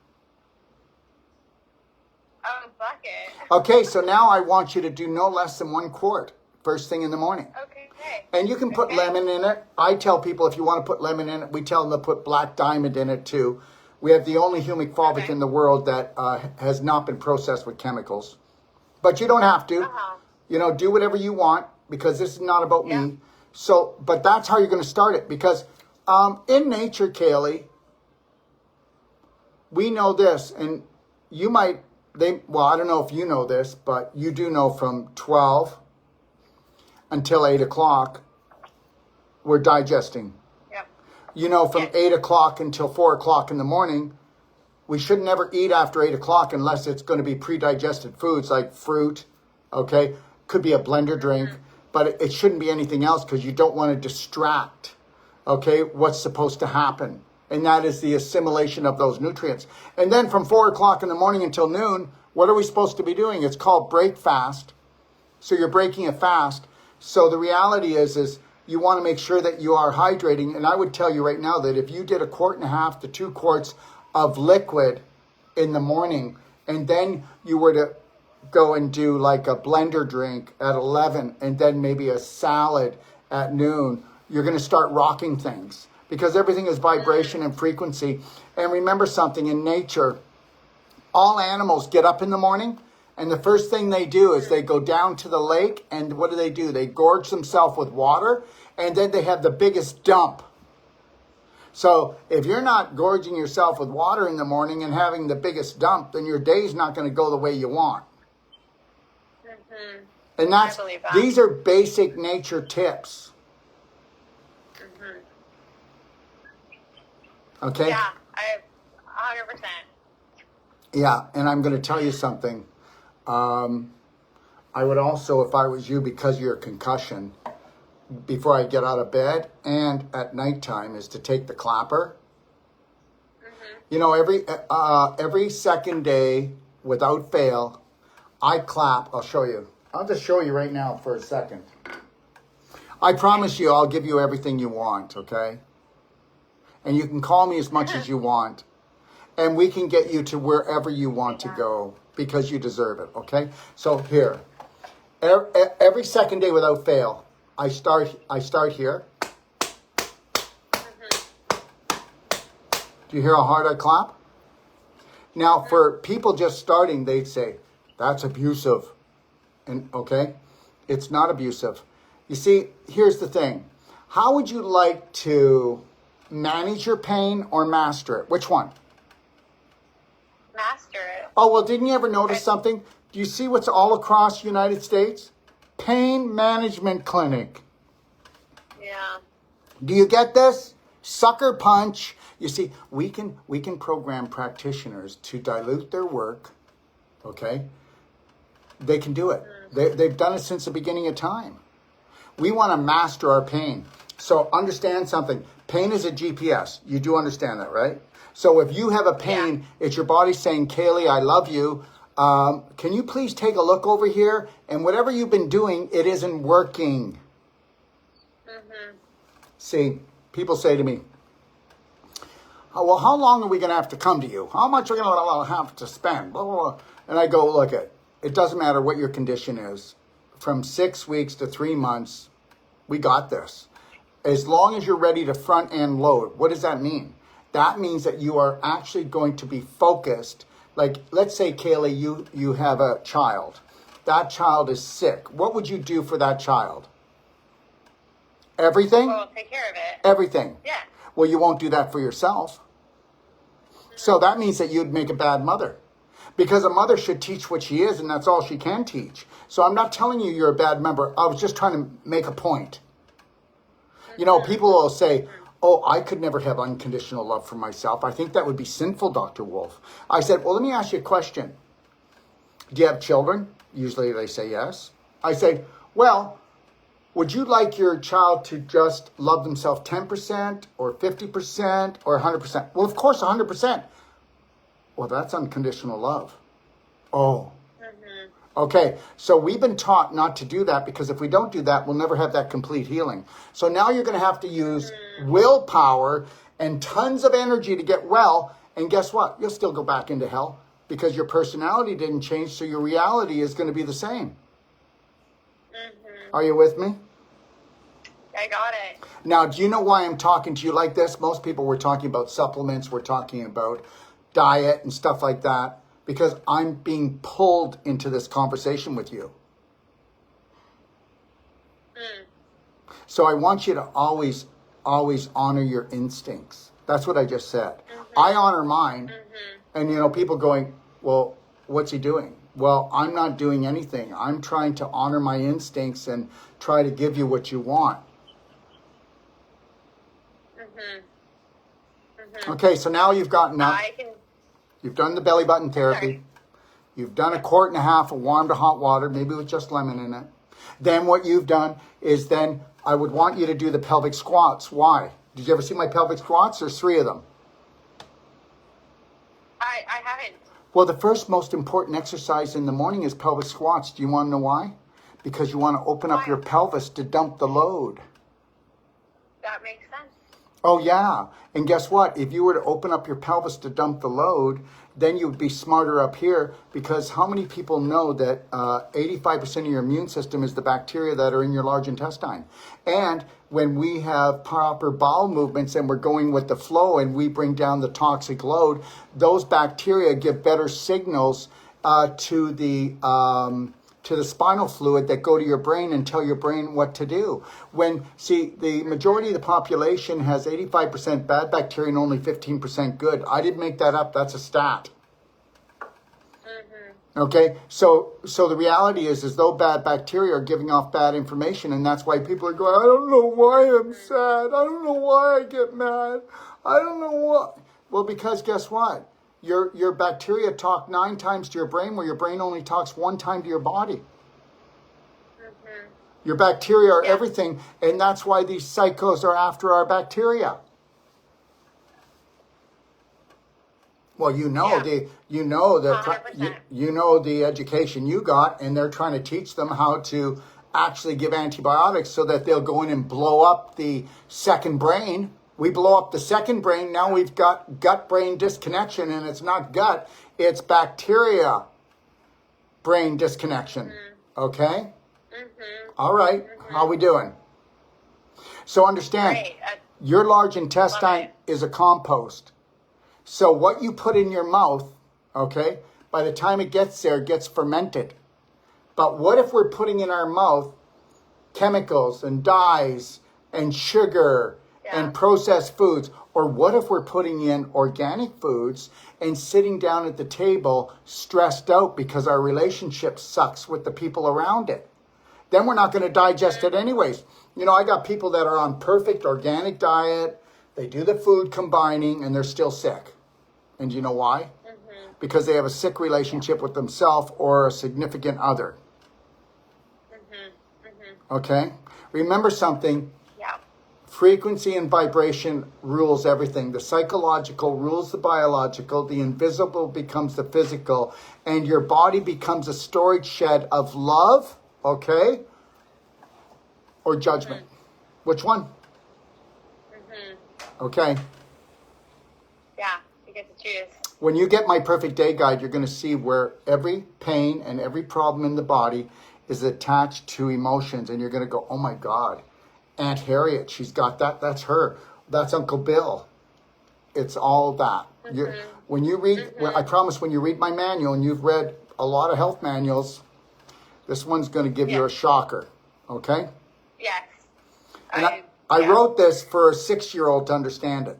A bucket. Okay, so now I want you to do no less than 1 quart first thing in the morning. Okay. And you can put lemon in it. I tell people if you want to put lemon in it, we tell them to put black diamond in it too. We have the only humic fulvic in the world that has not been processed with chemicals. But you don't have to. You know, do whatever you want because this is not about me. So, but that's how you're going to start it because in nature, Kaylee, we know this, and you might, I don't know if you know this, but you do know from 12 until 8 o'clock, we're digesting. Yep. You know, from 8 o'clock until 4 o'clock in the morning, we should never eat after 8 o'clock unless it's going to be pre-digested foods like fruit, okay? Could be a blender drink, but it shouldn't be anything else because you don't want to distract, okay, what's supposed to happen. And that is the assimilation of those nutrients. And then from 4 o'clock in the morning until noon, what are we supposed to be doing? It's called break fast. So you're breaking a fast. So the reality is you want to make sure that you are hydrating. And I would tell you right now that if you did 1.5 quarts to 2 quarts of liquid in the morning, and then you were to go and do like a blender drink at 11, and then maybe a salad at noon, you're going to start rocking things because everything is vibration and frequency. And remember something, in nature, all animals get up in the morning, and the first thing they do is they go down to the lake, and what do? They gorge themselves with water, and then they have the biggest dump. So if you're not gorging yourself with water in the morning and having the biggest dump, then your day's not going to go the way you want. Mm-hmm. And that's, I believe that. these are basic nature tips. Mm-hmm. Okay? Yeah, 100%. Yeah, and I'm going to tell you something. I would also, if I was you, because of your concussion, before I get out of bed and at nighttime, is to take the clapper. Mm-hmm. You know, every second day, without fail, I clap. I'll show you. I'll just show you right now for a second. I promise you I'll give you everything you want, okay? And you can call me as much as you want. And we can get you to wherever you want to go because you deserve it, okay? So here, every second day without fail, I start here. Do you hear how hard I clap? Now, for people just starting, they'd say, that's abusive. And okay, it's not abusive. You see, here's the thing. How would you like to manage your pain or master it? Which one? Master it. Oh, well, didn't you ever notice something? Do you see what's all across the United States? Pain management clinic. Yeah. Do you get this? Sucker punch. You see, we can program practitioners to dilute their work, okay? They can do it. They've done it since the beginning of time. We want to master our pain. So understand something. Pain is a GPS. You do understand that, right? So if you have a pain, it's your body saying, Kaylee, I love you. Can you please take a look over here? And whatever you've been doing, it isn't working. Mm-hmm. See, people say to me, oh, well, how long are we going to have to come to you? How much are we going to have to spend? Blah, blah, blah. And I go, look, it doesn't matter what your condition is. From 6 weeks to 3 months, we got this. As long as you're ready to front end load. What does that mean? That means that you are actually going to be focused. Like, let's say, Kaylee, you have a child. That child is sick. What would you do for that child? Everything? Well, take care of it. Everything. Yeah. Well, you won't do that for yourself. So that means that you'd make a bad mother. Because a mother should teach what she is, and that's all she can teach. So I'm not telling you you're a bad member. I was just trying to make a point. You know, people will say, oh, I could never have unconditional love for myself. I think that would be sinful, Dr. Wolf. I said, well, let me ask you a question. Do you have children? Usually they say yes. I say, well, would you like your child to just love themselves 10% or 50% or 100%? Well, of course, 100%. Well, that's unconditional love. Oh. Mm-hmm. Okay, so we've been taught not to do that because if we don't do that, we'll never have that complete healing. So now you're going to have to use willpower and tons of energy to get well. And guess what? You'll still go back into hell because your personality didn't change, so your reality is going to be the same. Mm-hmm. Are you with me? I got it. Now, do you know why I'm talking to you like this? Most people were talking about supplements, we're talking about diet and stuff like that, because I'm being pulled into this conversation with you. So I want you to always honor your instincts. That's what I just said. I honor mine. And, you know, people going, well, what's he doing? Well, I'm not doing anything. I'm trying to honor my instincts and try to give you what you want. Okay, so now you've gotten up. You've done the belly button therapy. Sorry. You've done 1.5 quarts of warm to hot water, maybe with just lemon in it. Then what you've done is then I would want you to do the pelvic squats. Why? Did you ever see my pelvic squats? There's 3 of them. I haven't. Well, the first most important exercise in the morning is pelvic squats. Do you want to know why? Because you want to open up your pelvis to dump the load. That makes sense. Oh, yeah. And guess what? If you were to open up your pelvis to dump the load, then you would be smarter up here, because how many people know that 85% of your immune system is the bacteria that are in your large intestine? And when we have proper bowel movements and we're going with the flow and we bring down the toxic load, those bacteria give better signals to the to the spinal fluid that go to your brain and tell your brain what to do. The majority of the population has 85% bad bacteria and only 15% good. I didn't make that up. That's a stat. Okay, so the reality is though bad bacteria are giving off bad information, and that's why people are going, I don't know why I'm sad. I don't know why I get mad. I don't know what. Well, because guess what? Your bacteria talk 9 times to your brain, where your brain only talks 1 time to your body. Your bacteria are everything, and that's why these psychos are after our bacteria. Well, you know the education you got, and they're trying to teach them how to actually give antibiotics so that they'll go in and blow up the second brain. We blow up the second brain. Now we've got gut-brain disconnection, and it's not gut, it's bacteria-brain disconnection. Okay? All right. How we doing? So understand, your large intestine is a compost. So what you put in your mouth, okay, by the time it gets there, it gets fermented. But what if we're putting in our mouth chemicals and dyes and sugar and processed foods? Or what if we're putting in organic foods and sitting down at the table stressed out because our relationship sucks with the people around it? Then we're not going to digest it anyways. You know, I got people that are on perfect organic diet. They do the food combining and they're still sick. And you know why? Because they have a sick relationship with themselves or a significant other. Okay? Remember something. Frequency and vibration rules everything. The psychological rules the biological. The invisible becomes the physical. And your body becomes a storage shed of love, okay? Or judgment. Which one? Okay. Yeah, you get to choose. When you get my perfect day guide, you're going to see where every pain and every problem in the body is attached to emotions. And you're going to go, oh my God, Aunt Harriet, she's got that. That's her. That's Uncle Bill. It's all that. When you read, I promise when you read my manual, and you've read a lot of health manuals, this one's going to give you a shocker. Okay? Yes. And I wrote this for a 6-year-old to understand it.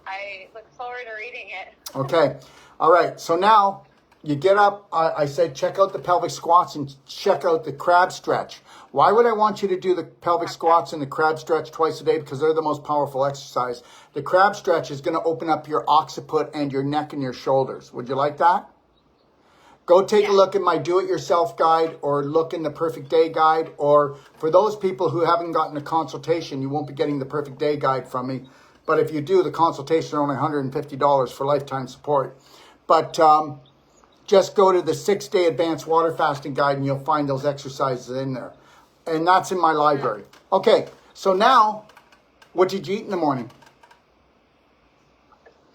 I look forward to reading it. Okay. All right. So now you get up. I said check out the pelvic squats and check out the crab stretch. Why would I want you to do the pelvic squats and the crab stretch twice a day? Because they're the most powerful exercise. The crab stretch is going to open up your occiput and your neck and your shoulders. Would you like that? Go take a look at my do-it-yourself guide, or look in the Perfect Day guide. Or for those people who haven't gotten a consultation, you won't be getting the Perfect Day guide from me. But if you do, the consultation is only $150 for lifetime support. But just go to the 6-day advanced water fasting guide and you'll find those exercises in there. And that's in my library. Okay, so now, what did you eat in the morning?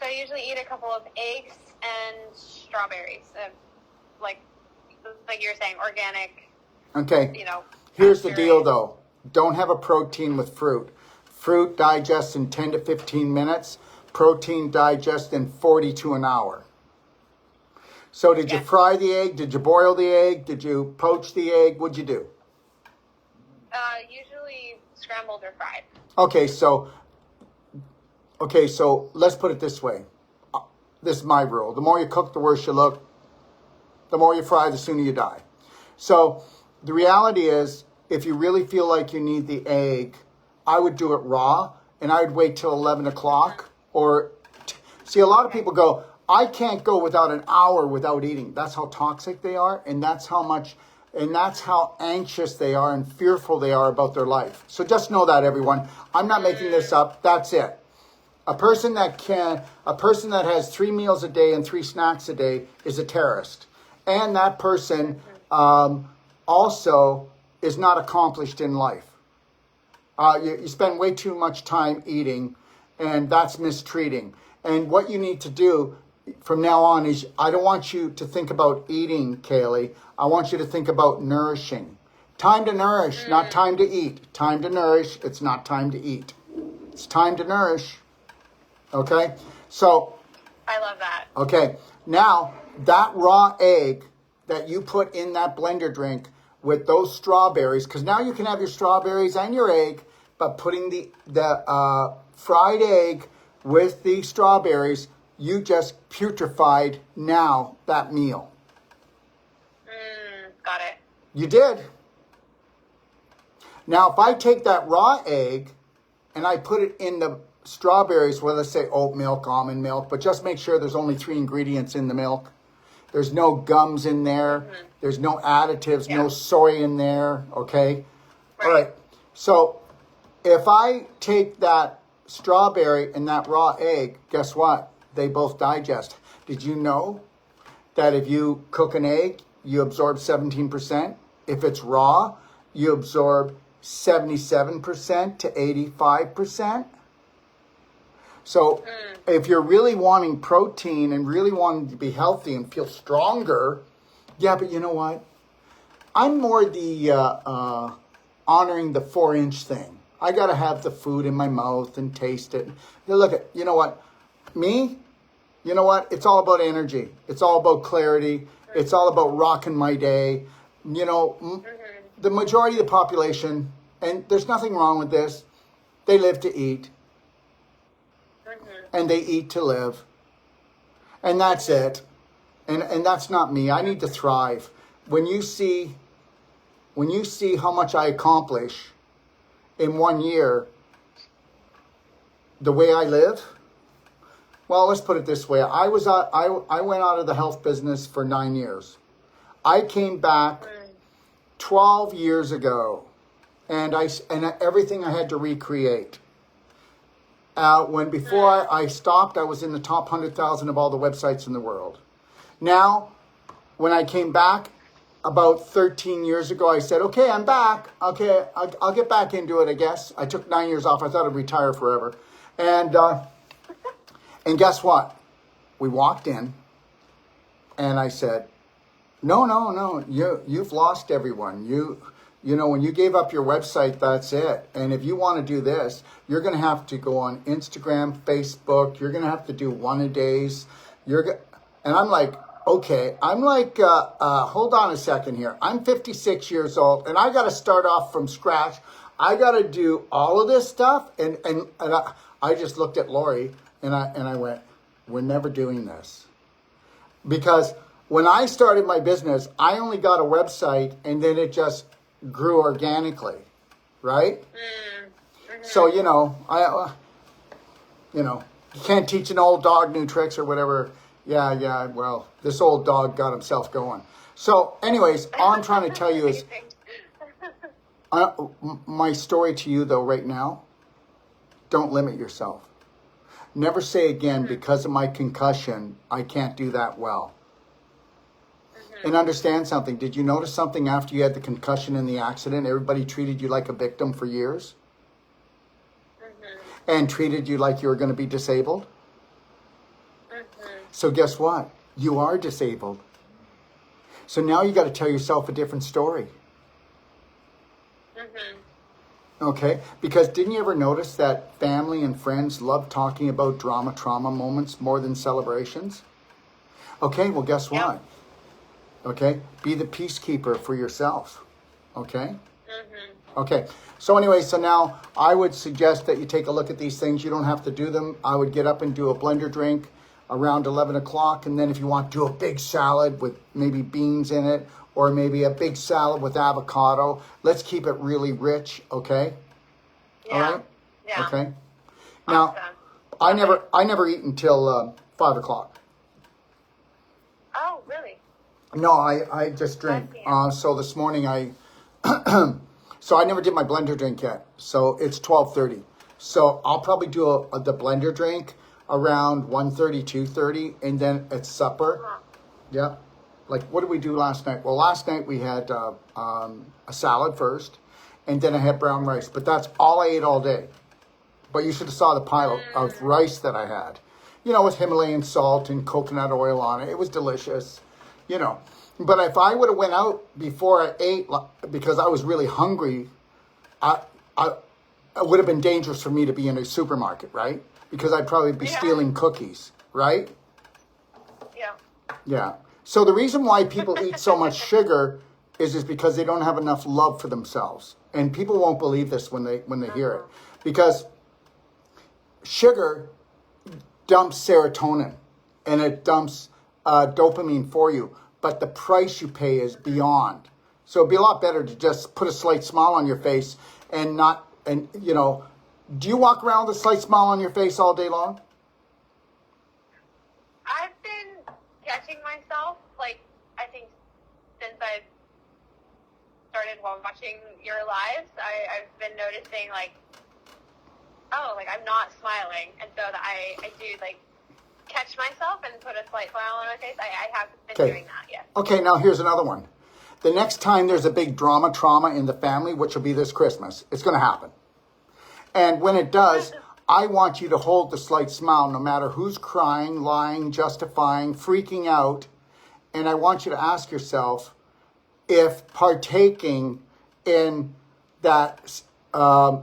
So I usually eat a couple of eggs and strawberries. Like you're saying, organic. Okay. You know. Here's the deal, though. Don't have a protein with fruit. Fruit digests in 10 to 15 minutes. Protein digests in 40 to an hour. So did you fry the egg? Did you boil the egg? Did you poach the egg? What'd you do? Usually scrambled or fried. Okay, so let's put it this way. This is my rule. The more you cook, the worse you look. The more you fry, the sooner you die. So the reality is, if you really feel like you need the egg, I would do it raw, and I would wait till 11 o'clock. See, a lot of people go, I can't go without an hour without eating. That's how toxic they are, and that's how anxious they are and fearful they are about their life. So just know that, everyone. I'm not making this up. That's it. A person that has 3 meals a day and 3 snacks a day is a terrorist. And that person also is not accomplished in life. You spend way too much time eating, and that's mistreating. And what you need to do from now on is, I don't want you to think about eating, Kaylee. I want you to think about nourishing. Time to nourish, not time to eat. Time to nourish, it's not time to eat. It's time to nourish. Okay? So. I love that. Okay. Now, that raw egg that you put in that blender drink with those strawberries, because now you can have your strawberries and your egg, but putting the fried egg with the strawberries, you just putrefied now that meal. Got it. You did. Now, if I take that raw egg and I put it in the strawberries, well, let's say oat milk, almond milk, but just make sure there's only 3 ingredients in the milk. There's no gums in there. Mm-hmm. There's no additives, no soy in there, okay? Right. All right. So if I take that strawberry and that raw egg, guess what? They both digest. Did you know that if you cook an egg, you absorb 17%? If it's raw, you absorb 77% to 85%. So if you're really wanting protein and really wanting to be healthy and feel stronger, yeah, but you know what? I'm more the honoring the 4-inch thing. I got to have the food in my mouth and taste it. Look at, you know what? Me, you know what? It's all about energy. It's all about clarity. It's all about rocking my day. You know, the majority of the population, and there's nothing wrong with this, they live to eat. And they eat to live. And that's it. And that's not me. I need to thrive. When you see how much I accomplish in 1 year, the way I live, well, let's put it this way. I went out of the health business for 9 years. I came back 12 years ago, and everything I had to recreate. Before I stopped, I was in the top 100,000 of all the websites in the world. Now, when I came back about 13 years ago, I said, okay, I'm back. Okay, I'll get back into it, I guess. I took 9 years off. I thought I'd retire forever. And guess what? We walked in, and I said, no, you've lost everyone. You know, when you gave up your website, that's it. And if you want to do this, you're going to have to go on Instagram, Facebook. You're going to have to do one-a-days. And I'm like, okay. I'm like, hold on a second here. I'm 56 years old, and I got to start off from scratch. I got to do all of this stuff. And I just looked at Lori, and I went, we're never doing this. Because when I started my business, I only got a website, and then it just grew organically, right? So, you know, you can't teach an old dog new tricks or whatever. Yeah, well, this old dog got himself going. So, anyways, all I'm trying to tell you is, my story to you, though, right now, don't limit yourself. Never say again, because of my concussion, I can't do that well. And understand something. Did you notice something after you had the concussion in the accident? Everybody treated you like a victim for years. And treated you like you were going to be disabled. So guess what? You are disabled. So now you got to tell yourself a different story. Okay? Because didn't you ever notice that family and friends love talking about trauma moments more than celebrations? Okay, well, guess what? Okay? Be the peacekeeper for yourself. Okay? Okay. So anyway, so now I would suggest that you take a look at these things. You don't have to do them. I would get up and do a blender drink around 11 o'clock. And then if you want, do a big salad with maybe beans in it, or maybe a big salad with avocado. Let's keep it really rich. Okay? Yeah. All right? Yeah. Okay. Now, awesome. I never eat until 5 o'clock. Oh, really? No, I just drink. So this morning so I never did my blender drink yet. So it's 12:30. So I'll probably do the blender drink around 1:30, 2:30, and then at supper. Yeah. Like, what did we do last night? Well, last night we had a salad first, and then I had brown rice. But that's all I ate all day. But you should have saw the pile of rice that I had. You know, with Himalayan salt and coconut oil on it. It was delicious. You know, but if I would have went out before I ate because I was really hungry, it would have been dangerous for me to be in a supermarket, right? Because I'd probably be stealing cookies, right? Yeah. Yeah. So the reason why people eat so much sugar is because they don't have enough love for themselves. And people won't believe this when they hear it. Because sugar dumps serotonin and it dumps dopamine for you. But the price you pay is beyond. So it'd be a lot better to just put a slight smile on your face and not, and you know, do you walk around with a slight smile on your face all day long? I've been catching myself, like, I think since I've started watching your lives, I've been noticing, like, oh, like, I'm not smiling. And so that I do, like, catch myself and put a slight smile on my face. I have been doing that, yes. Okay, now here's another one. The next time there's a big trauma in the family, which will be this Christmas, it's going to happen. And when it does, I want you to hold the slight smile no matter who's crying, lying, justifying, freaking out. And I want you to ask yourself if partaking in that,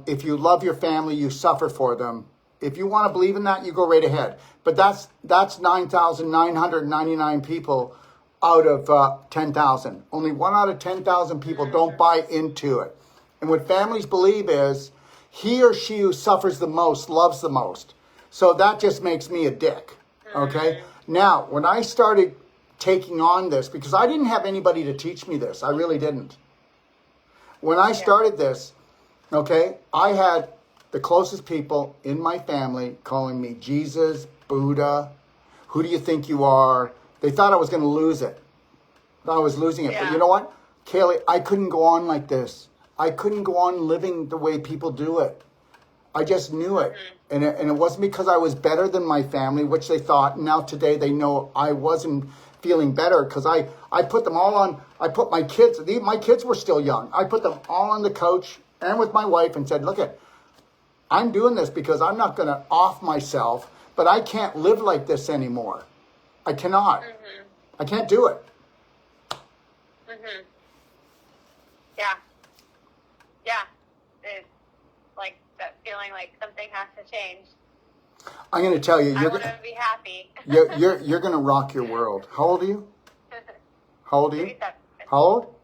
if you love your family, you suffer for them. If you want to believe in that, you go right ahead. But that's 9,999 people out of 10,000. Only 1 out of 10,000 people don't buy into it. And what families believe is he or she who suffers the most loves the most. So that just makes me a dick. Okay? Now, when I started taking on this, because I didn't have anybody to teach me this. I really didn't. When I started this, okay, I had the closest people in my family calling me Jesus, Buddha, who do you think you are? They thought I was going to lose it. I was losing it. Yeah. But you know what, Kaylee, I couldn't go on like this. I couldn't go on living the way people do it. I just knew it. And it wasn't because I was better than my family, which they thought. Now today they know I wasn't feeling better because I put them all on, I put my kids were still young. I put them all on the couch and with my wife and said, look it, I'm doing this because I'm not going to off myself, but I can't live like this anymore. I cannot. I can't do it. Yeah. Yeah. It's like that feeling like something has to change. I'm going to tell you, I want to be happy. you're going to rock your world. How old are you? How old are you? 37. How old?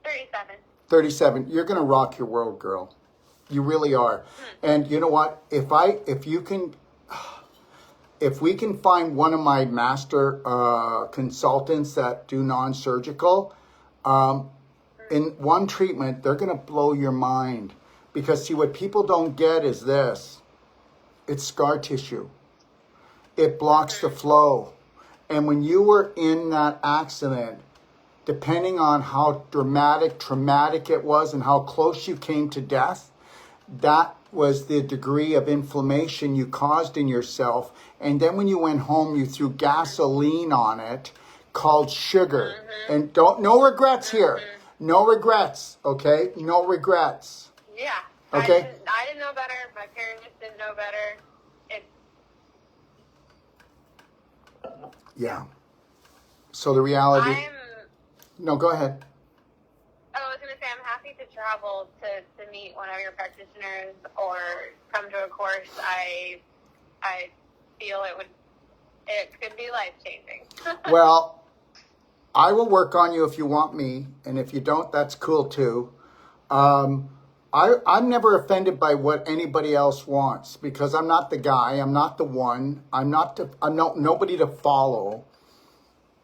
37. 37. You're going to rock your world, girl. You really are. And you know what? If we can find one of my master consultants that do non-surgical, in one treatment, they're going to blow your mind. Because see, what people don't get is this. It's scar tissue. It blocks the flow. And when you were in that accident, depending on how traumatic it was and how close you came to death, that was the degree of inflammation you caused in yourself. And then when you went home, you threw gasoline on it called sugar. And no regrets here. No regrets, okay? No regrets. Yeah. Okay. I didn't know better. My parents didn't know better. Yeah. So the reality... No, go ahead. I was going to say, I'm happy to travel to meet one of your practitioners or come to a course. I feel it could be life-changing. Well, I will work on you if you want me, and if you don't, that's cool too. I'm never offended by what anybody else wants because I'm not the guy. I'm not the one. I'm nobody to follow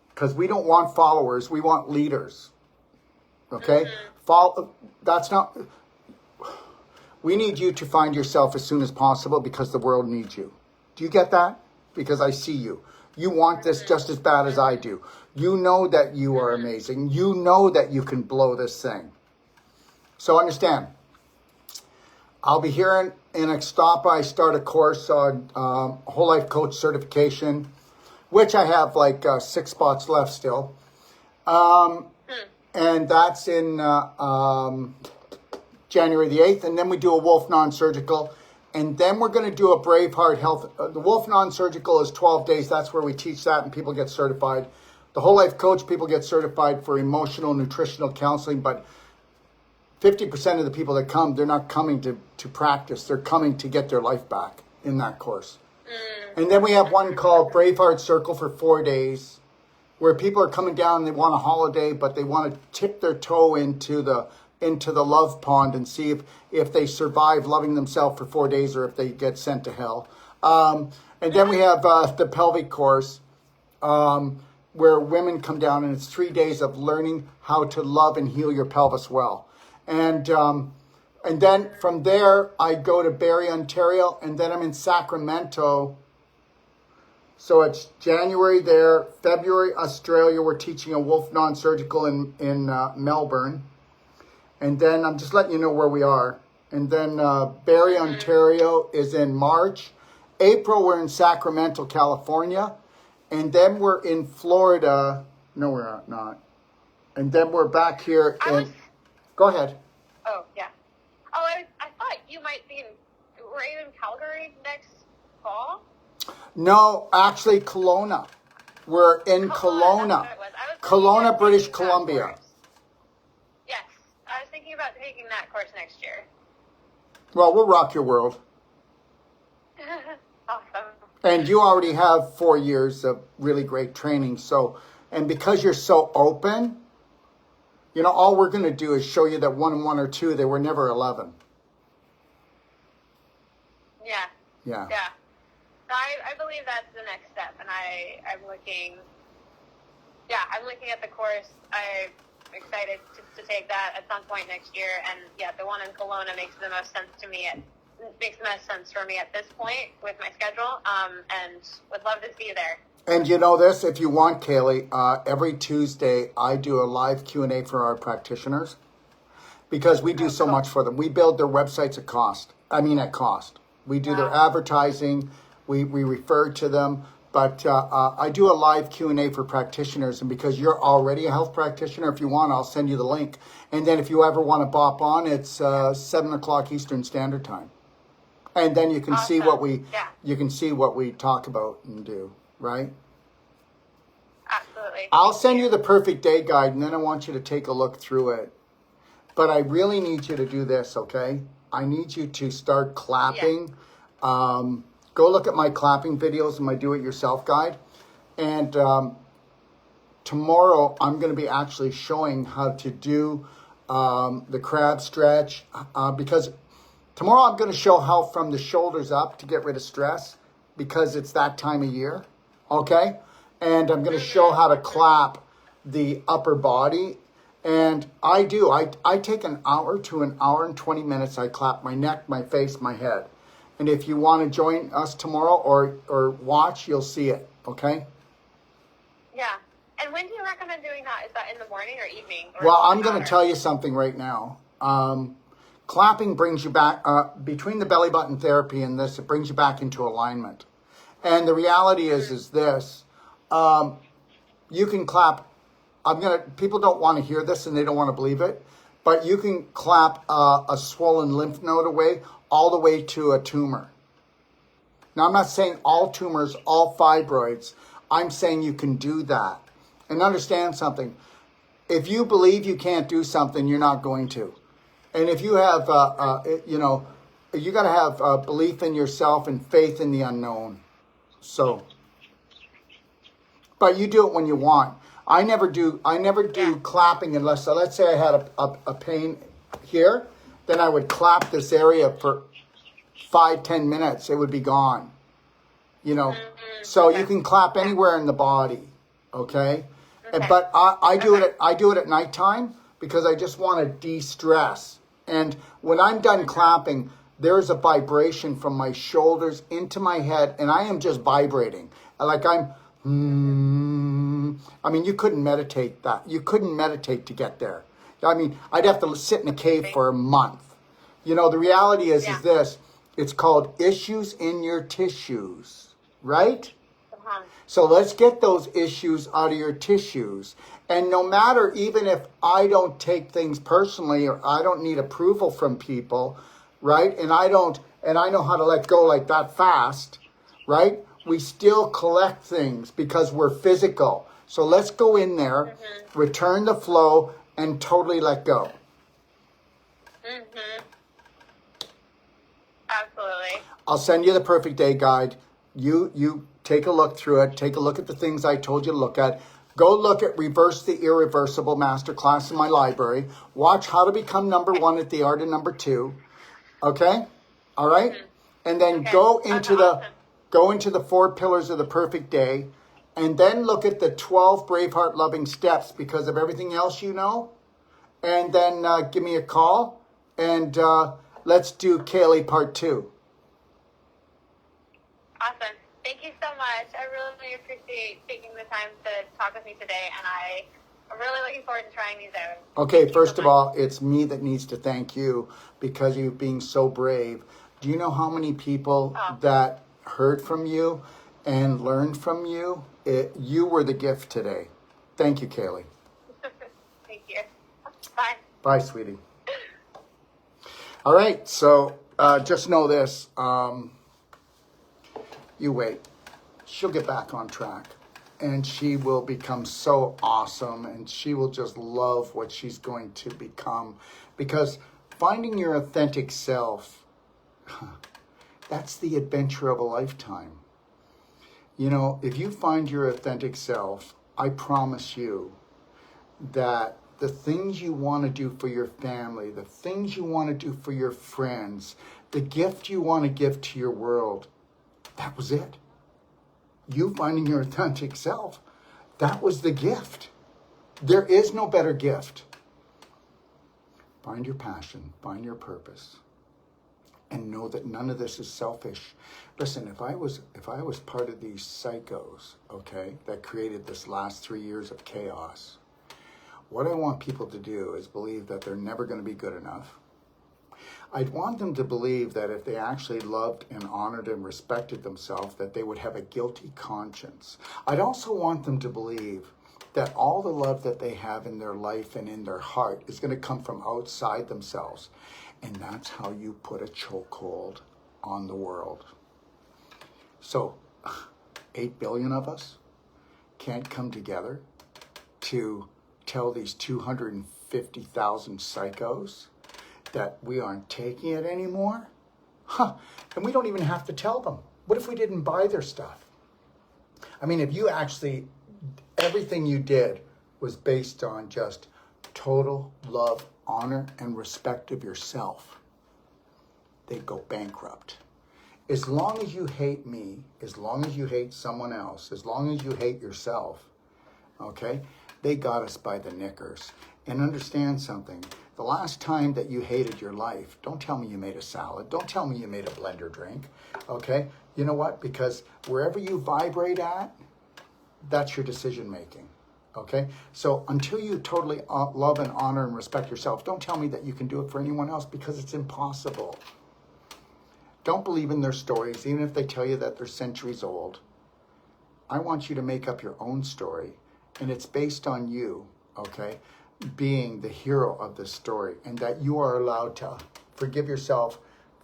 because we don't want followers. We want leaders. Okay? That's not... We need you to find yourself as soon as possible because the world needs you. Do you get that? Because I see you. You want this just as bad as I do. You know that you are amazing. You know that you can blow this thing. So understand. I'll be here in Extapa. I start a course on Whole Life Coach certification, which I have like 6 spots left still. And that's in January the 8th. And then we do a Wolf Non-Surgical. And then we're going to do a Braveheart Health. The Wolf Non-Surgical is 12 days. That's where we teach that and people get certified. The Whole Life Coach, people get certified for emotional, nutritional counseling. But 50% of the people that come, they're not coming to practice. They're coming to get their life back in that course. And then we have one called Braveheart Circle for 4 days. where people are coming down and they want a holiday, but they want to tip their toe into the love pond and see if they survive loving themselves for 4 days or if they get sent to hell. And then we have the pelvic course, where women come down, and it's 3 days of learning how to love and heal your pelvis well. And then from there, I go to Barrie, Ontario, and then I'm in Sacramento. So it's January there, February, Australia. We're teaching a Wolf Non-Surgical in Melbourne. And then I'm just letting you know where we are. And then Barrie, Ontario is in March. April, we're in Sacramento, California. And then we're in Florida. No, we're not. And then we're back here in... Go ahead. Oh, yeah. Oh, I thought you might be were you in Calgary next fall? No, actually, Kelowna. We're in Kelowna. Kelowna, British Columbia. Yes. I was thinking about taking that course next year. Well, we'll rock your world. Awesome. And you already have 4 years of really great training. So, and because you're so open, you know, all we're going to do is show you that 1 and 1 are 2. They were never 11. Yeah. Yeah. Yeah. So I believe that's the next step, and I'm looking at the course. I'm excited to take that at some point next year, and yeah, the one in Kelowna makes the most sense to me. It makes the most sense for me at this point with my schedule, and would love to see you there. And you know this, if you want, Kaylee, every Tuesday I do a live Q&A for our practitioners because we do so much for them. We build their websites at cost. We do their advertising. We refer to them. But I do a live Q&A for practitioners. And because you're already a health practitioner, if you want, I'll send you the link. And then if you ever want to bop on, it's 7 o'clock Eastern Standard Time. And then you can see what we talk about and do, right? Absolutely. I'll send you the perfect day guide, and then I want you to take a look through it. But I really need you to do this, okay? I need you to start clapping. Yeah. Go look at my clapping videos and my do-it-yourself guide. And tomorrow, I'm going to be actually showing how to do the crab stretch. Because tomorrow, I'm going to show how from the shoulders up to get rid of stress. Because it's that time of year, okay? And I'm going to show how to clap the upper body. And I take an hour to an hour and 20 minutes. I clap my neck, my face, my head. And if you want to join us tomorrow or watch, you'll see it, okay? Yeah. And when do you recommend doing that? Is that in the morning or evening? Or well, I'm going to tell you something right now. Clapping brings you back, between the belly button therapy and this, it brings you back into alignment. And the reality is this, you can clap, people don't want to hear this and they don't want to believe it, but you can clap a swollen lymph node away all the way to a tumor. Now, I'm not saying all tumors, all fibroids. I'm saying you can do that. And understand something. If you believe you can't do something, you're not going to. And if you have, you got to have belief in yourself and faith in the unknown. So, but you do it when you want. I never do clapping unless, so let's say I had a pain here, then I would clap this area for 5-10 minutes. It would be gone. You know, so you can clap anywhere in the body. Okay. But I do it at nighttime because I just want to de-stress. And when I'm done clapping, there's a vibration from my shoulders into my head, and I am just vibrating. Like I mean, you couldn't meditate that. You couldn't meditate to get there. I mean, I'd have to sit in a cave for a month. You know, the reality is this. It's called issues in your tissues, right? So let's get those issues out of your tissues. And no matter, even if I don't take things personally or I don't need approval from people, right? And I know how to let go like that fast, right? We still collect things because we're physical. So let's go in there, return the flow, and totally let go. Absolutely. I'll send you the perfect day guide. You take a look through it. Take a look at the things I told you to look at. Go look at Reverse the Irreversible Masterclass in my library. Watch How to Become Number One at the Art of Number Two. Okay? All right? And then go into the 4 pillars of the perfect day, and then look at the 12 Braveheart loving steps because of everything else you know. And then give me a call, and let's do Kaylee part 2. Awesome. Thank you so much. I really appreciate taking the time to talk with me today, and I'm really looking forward to trying these out. Okay, first of all, it's me that needs to thank you because you being so brave. Do you know how many people that heard from you and learned from you? You were the gift today. Thank you, Kaylee. Thank you. Bye. Bye, sweetie. All right, so just know this. You wait. She'll get back on track. And she will become so awesome. And she will just love what she's going to become. Because finding your authentic self, that's the adventure of a lifetime. You know, if you find your authentic self, I promise you that the things you want to do for your family, the things you want to do for your friends, the gift you want to give to your world, that was it. You finding your authentic self, that was the gift. There is no better gift. Find your passion, find your purpose, and know that none of this is selfish. Listen, if I was part of these psychos, okay, that created this last 3 years of chaos, what I want people to do is believe that they're never going to be good enough. I'd want them to believe that if they actually loved and honored and respected themselves, that they would have a guilty conscience. I'd also want them to believe that all the love that they have in their life and in their heart is going to come from outside themselves. And that's how you put a chokehold on the world. So, 8 billion of us can't come together to tell these 250,000 psychos that we aren't taking it anymore? And we don't even have to tell them. What if we didn't buy their stuff? I mean, if you actually, everything you did was based on just total love, honor, and respect of yourself, they'd go bankrupt. As long as you hate me, as long as you hate someone else, as long as you hate yourself, okay, they got us by the knickers. And understand something. The last time that you hated your life, don't tell me you made a salad. Don't tell me you made a blender drink. Okay? You know what? Because wherever you vibrate at, that's your decision making. Okay? So until you totally love and honor and respect yourself, don't tell me that you can do it for anyone else because it's impossible. Don't believe in their stories, even if they tell you that they're centuries old. I want you to make up your own story, and it's based on you, okay, being the hero of this story, and that you are allowed to forgive yourself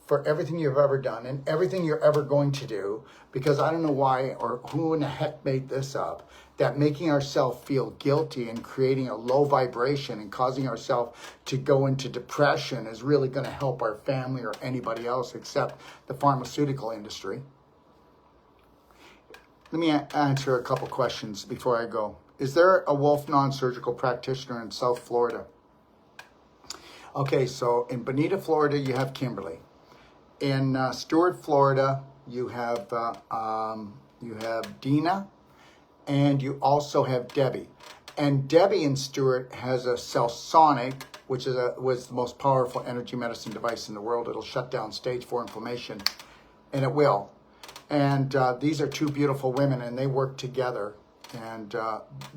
for everything you've ever done and everything you're ever going to do, because I don't know why or who in the heck made this up, that making ourselves feel guilty and creating a low vibration and causing ourselves to go into depression is really going to help our family or anybody else except the pharmaceutical industry. Let me answer a couple questions before I go. Is there a Wolf non-surgical practitioner in South Florida? Okay, so in Bonita, Florida, you have Kimberly. In Stuart, Florida, you have Dina, and you also have Debbie. And Debbie in Stuart has a Cellsonic, which was the most powerful energy medicine device in the world. It'll shut down stage 4 inflammation, and it will. And these are two beautiful women, and they work together. And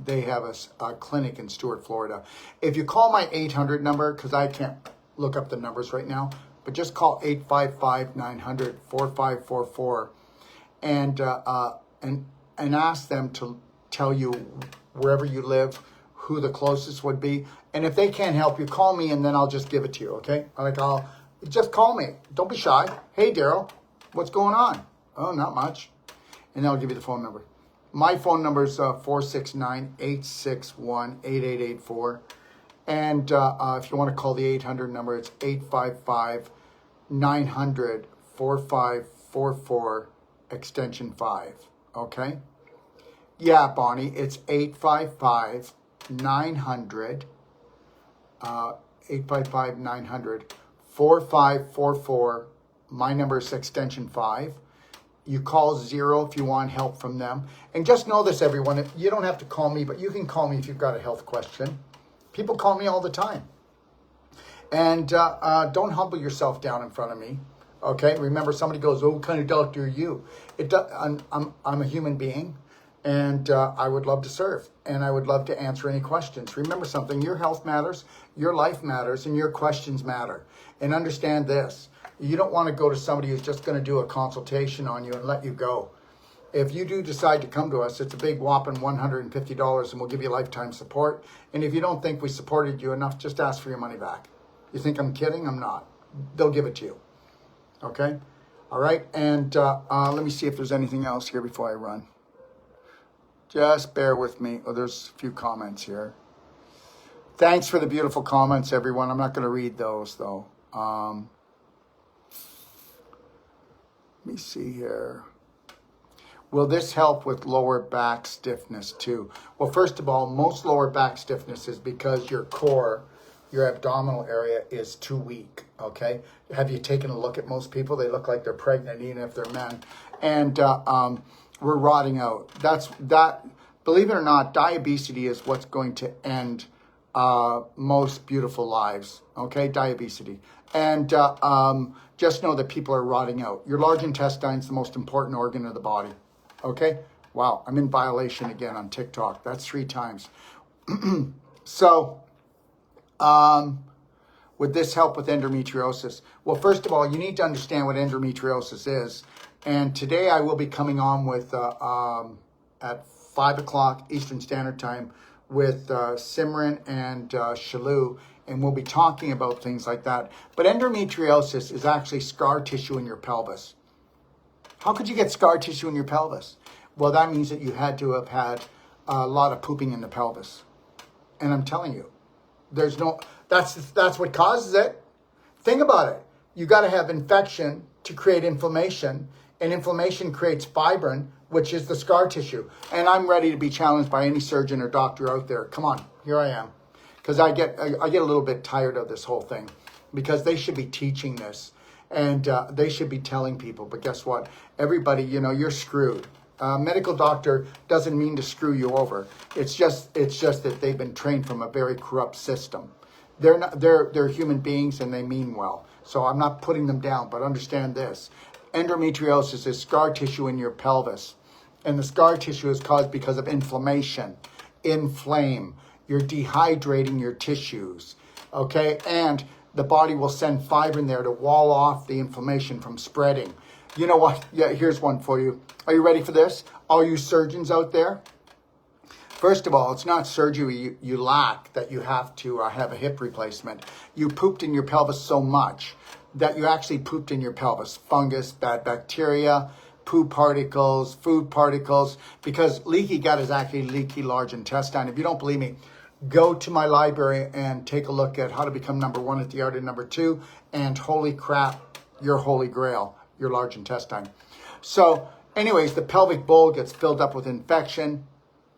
they have a clinic in Stuart, Florida. If you call my 800 number, because I can't look up the numbers right now, but just call 855-900-4544 and ask them to tell you wherever you live, who the closest would be. And if they can't help you, call me and then I'll just give it to you, okay? Just call me. Don't be shy. Hey, Daryl, what's going on? Oh, not much. And I'll give you the phone number. My phone number is 469-861-8884. And if you want to call the 800 number, it's 855-900-4544, extension 5. Okay? Yeah, Bonnie, it's 855-900, 855-900-4544. My number is extension 5. You call 0 if you want help from them. And just know this, everyone, you don't have to call me, but you can call me if you've got a health question. People call me all the time. And don't humble yourself down in front of me. Okay? Remember, somebody goes, oh, what kind of doctor are you? I'm a human being, and I would love to serve, and I would love to answer any questions. Remember something, your health matters, your life matters, and your questions matter. And understand this, you don't want to go to somebody who's just going to do a consultation on you and let you go. If you do decide to come to us, it's a big whopping $150, and we'll give you lifetime support. And if you don't think we supported you enough, just ask for your money back. You think I'm kidding? I'm not. They'll give it to you. Okay? All right? And let me see if there's anything else here before I run. Just bear with me. Oh, there's a few comments here. Thanks for the beautiful comments, everyone. I'm not going to read those, though. Let me see here. Will this help with lower back stiffness too? Well, first of all, most lower back stiffness is because your core, your abdominal area is too weak, okay? Have you taken a look at most people? They look like they're pregnant, even if they're men. And we're rotting out. Believe it or not, diabetes is what's going to end most beautiful lives, okay? Diabetes. And just know that people are rotting out. Your large intestine is the most important organ of the body, okay? Wow, I'm in violation again on TikTok. That's 3 times. So, would this help with endometriosis? Well, first of all, you need to understand what endometriosis is. And today I will be coming on with at 5 o'clock Eastern Standard Time with Simran and Shalou, and we'll be talking about things like that. But endometriosis is actually scar tissue in your pelvis. How could you get scar tissue in your pelvis? Well, that means that you had to have had a lot of pooping in the pelvis. And I'm telling you, that's what causes it. Think about it. You got to have infection to create inflammation, and inflammation creates fibrin, which is the scar tissue. And I'm ready to be challenged by any surgeon or doctor out there. Come on, here I am. Because I get a little bit tired of this whole thing, because they should be teaching this, and they should be telling people. But guess what? Everybody, you're screwed. Medical doctor doesn't mean to screw you over. It's just that they've been trained from a very corrupt system. They're human beings, and they mean well. So I'm not putting them down, but understand this. Endometriosis is scar tissue in your pelvis. And the scar tissue is caused because of inflammation. Inflame. You're dehydrating your tissues. Okay? And the body will send fibrin there to wall off the inflammation from spreading. You know what? Yeah, here's one for you. Are you ready for this? All you surgeons out there? First of all, it's not surgery you lack that you have to have a hip replacement. You pooped in your pelvis so much that you actually pooped in your pelvis. Fungus, bad bacteria, poo particles, food particles, because leaky gut is actually leaky large intestine. If you don't believe me, go to my library and take a look at How to Become Number 1 at the Art of Number 2, and holy crap, your holy grail, your large intestine. So anyways, the pelvic bowl gets filled up with infection.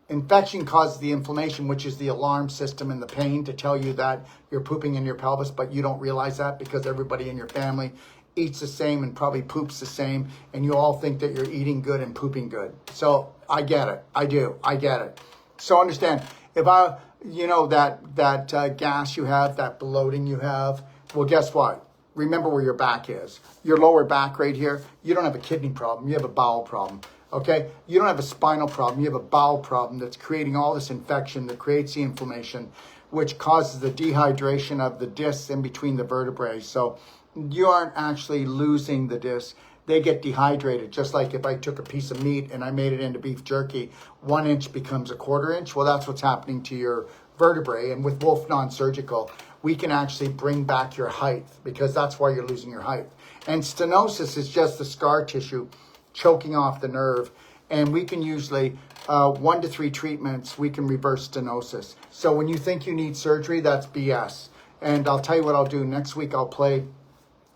Infection causes the inflammation, which is the alarm system and the pain to tell you that you're pooping in your pelvis, but you don't realize that because everybody in your family eats the same and probably poops the same, and you all think that you're eating good and pooping good. So I get it. I do. I get it. So understand, if that gas you have, that bloating you have, well, guess what? Remember where your back is. Your lower back right here, you don't have a kidney problem. You have a bowel problem. Okay? You don't have a spinal problem. You have a bowel problem that's creating all this infection that creates the inflammation, which causes the dehydration of the discs in between the vertebrae. So you aren't actually losing the discs. They get dehydrated. Just like if I took a piece of meat and I made it into beef jerky, 1 inch becomes a 1/4 inch. Well, that's what's happening to your vertebrae. And with Wolf Non-Surgical, we can actually bring back your height, because that's why you're losing your height. And stenosis is just the scar tissue choking off the nerve. And we can usually, 1 to 3 treatments, we can reverse stenosis. So when you think you need surgery, that's BS. And I'll tell you what I'll do. Next week, I'll play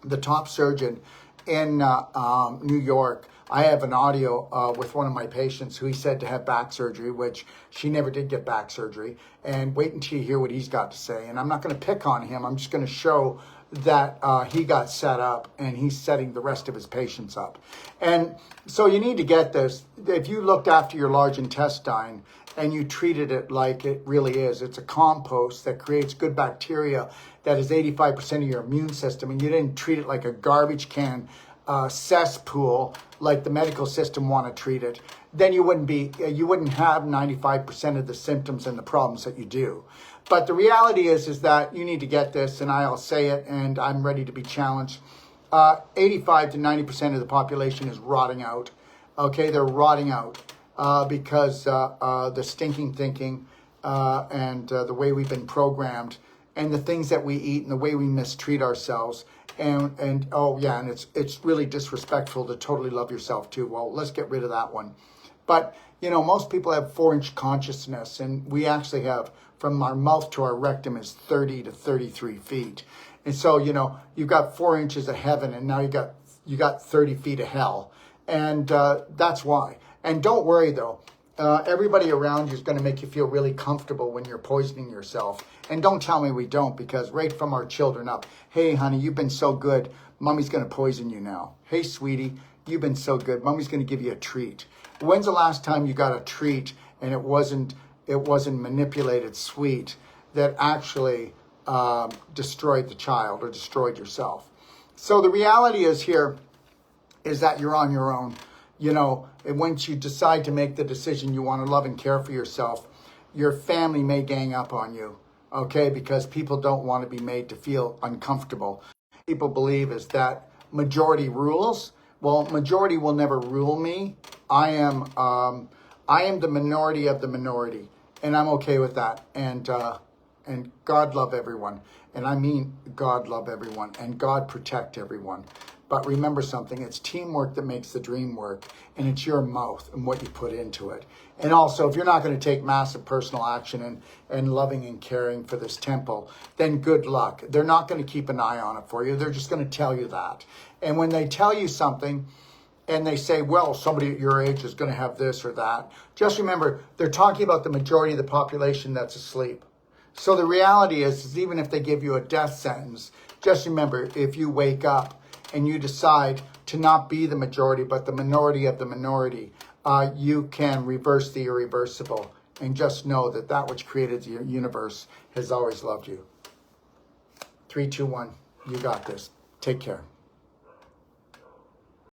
the top surgeon in New York. I have an audio with one of my patients who he said to have back surgery, which she never did get back surgery. And wait until you hear what he's got to say. And I'm not going to pick on him. I'm just going to show that he got set up and he's setting the rest of his patients up. And so you need to get this. If you looked after your large intestine and you treated it like it really is, it's a compost that creates good bacteria that is 85% of your immune system, and you didn't treat it like a garbage can cesspool like the medical system want to treat it, then you wouldn't have 95% of the symptoms and the problems that you do. But the reality is that you need to get this, and I'll say it, and I'm ready to be challenged. 85 to 90% of the population is rotting out. Okay, they're rotting out because the stinking thinking and the way we've been programmed, and the things that we eat and the way we mistreat ourselves. And oh yeah, and it's really disrespectful to totally love yourself too. Well, let's get rid of that one. But you know, most people have 4-inch consciousness, and we actually have, from our mouth to our rectum is 30 to 33 feet. And so, you know, you've got 4 inches of heaven, and now you got 30 feet of hell. And that's why. And don't worry though, everybody around you is going to make you feel really comfortable when you're poisoning yourself. And don't tell me we don't, because right from our children up, hey honey, you've been so good, mommy's going to poison you now. Hey sweetie, you've been so good, mommy's going to give you a treat. When's the last time you got a treat and it wasn't manipulated sweet that actually destroyed the child or destroyed yourself? So the reality is here is that you're on your own. You know, and once you decide to make the decision you want to love and care for yourself, your family may gang up on you, okay? Because people don't want to be made to feel uncomfortable. People believe is that majority rules. Well, majority will never rule me. I am the minority of the minority, and I'm okay with that. And God love everyone. And I mean God love everyone, and God protect everyone. But remember something, it's teamwork that makes the dream work, and it's your mouth and what you put into it. And also, if you're not going to take massive personal action and loving and caring for this temple, then good luck. They're not going to keep an eye on it for you. They're just going to tell you that. And when they tell you something and they say, well, somebody at your age is going to have this or that, just remember, they're talking about the majority of the population that's asleep. So the reality is even if they give you a death sentence, just remember, if you wake up and you decide to not be the majority, but the minority of the minority, you can reverse the irreversible. And just know that that which created the universe has always loved you. 3, 2, 1, you got this. Take care.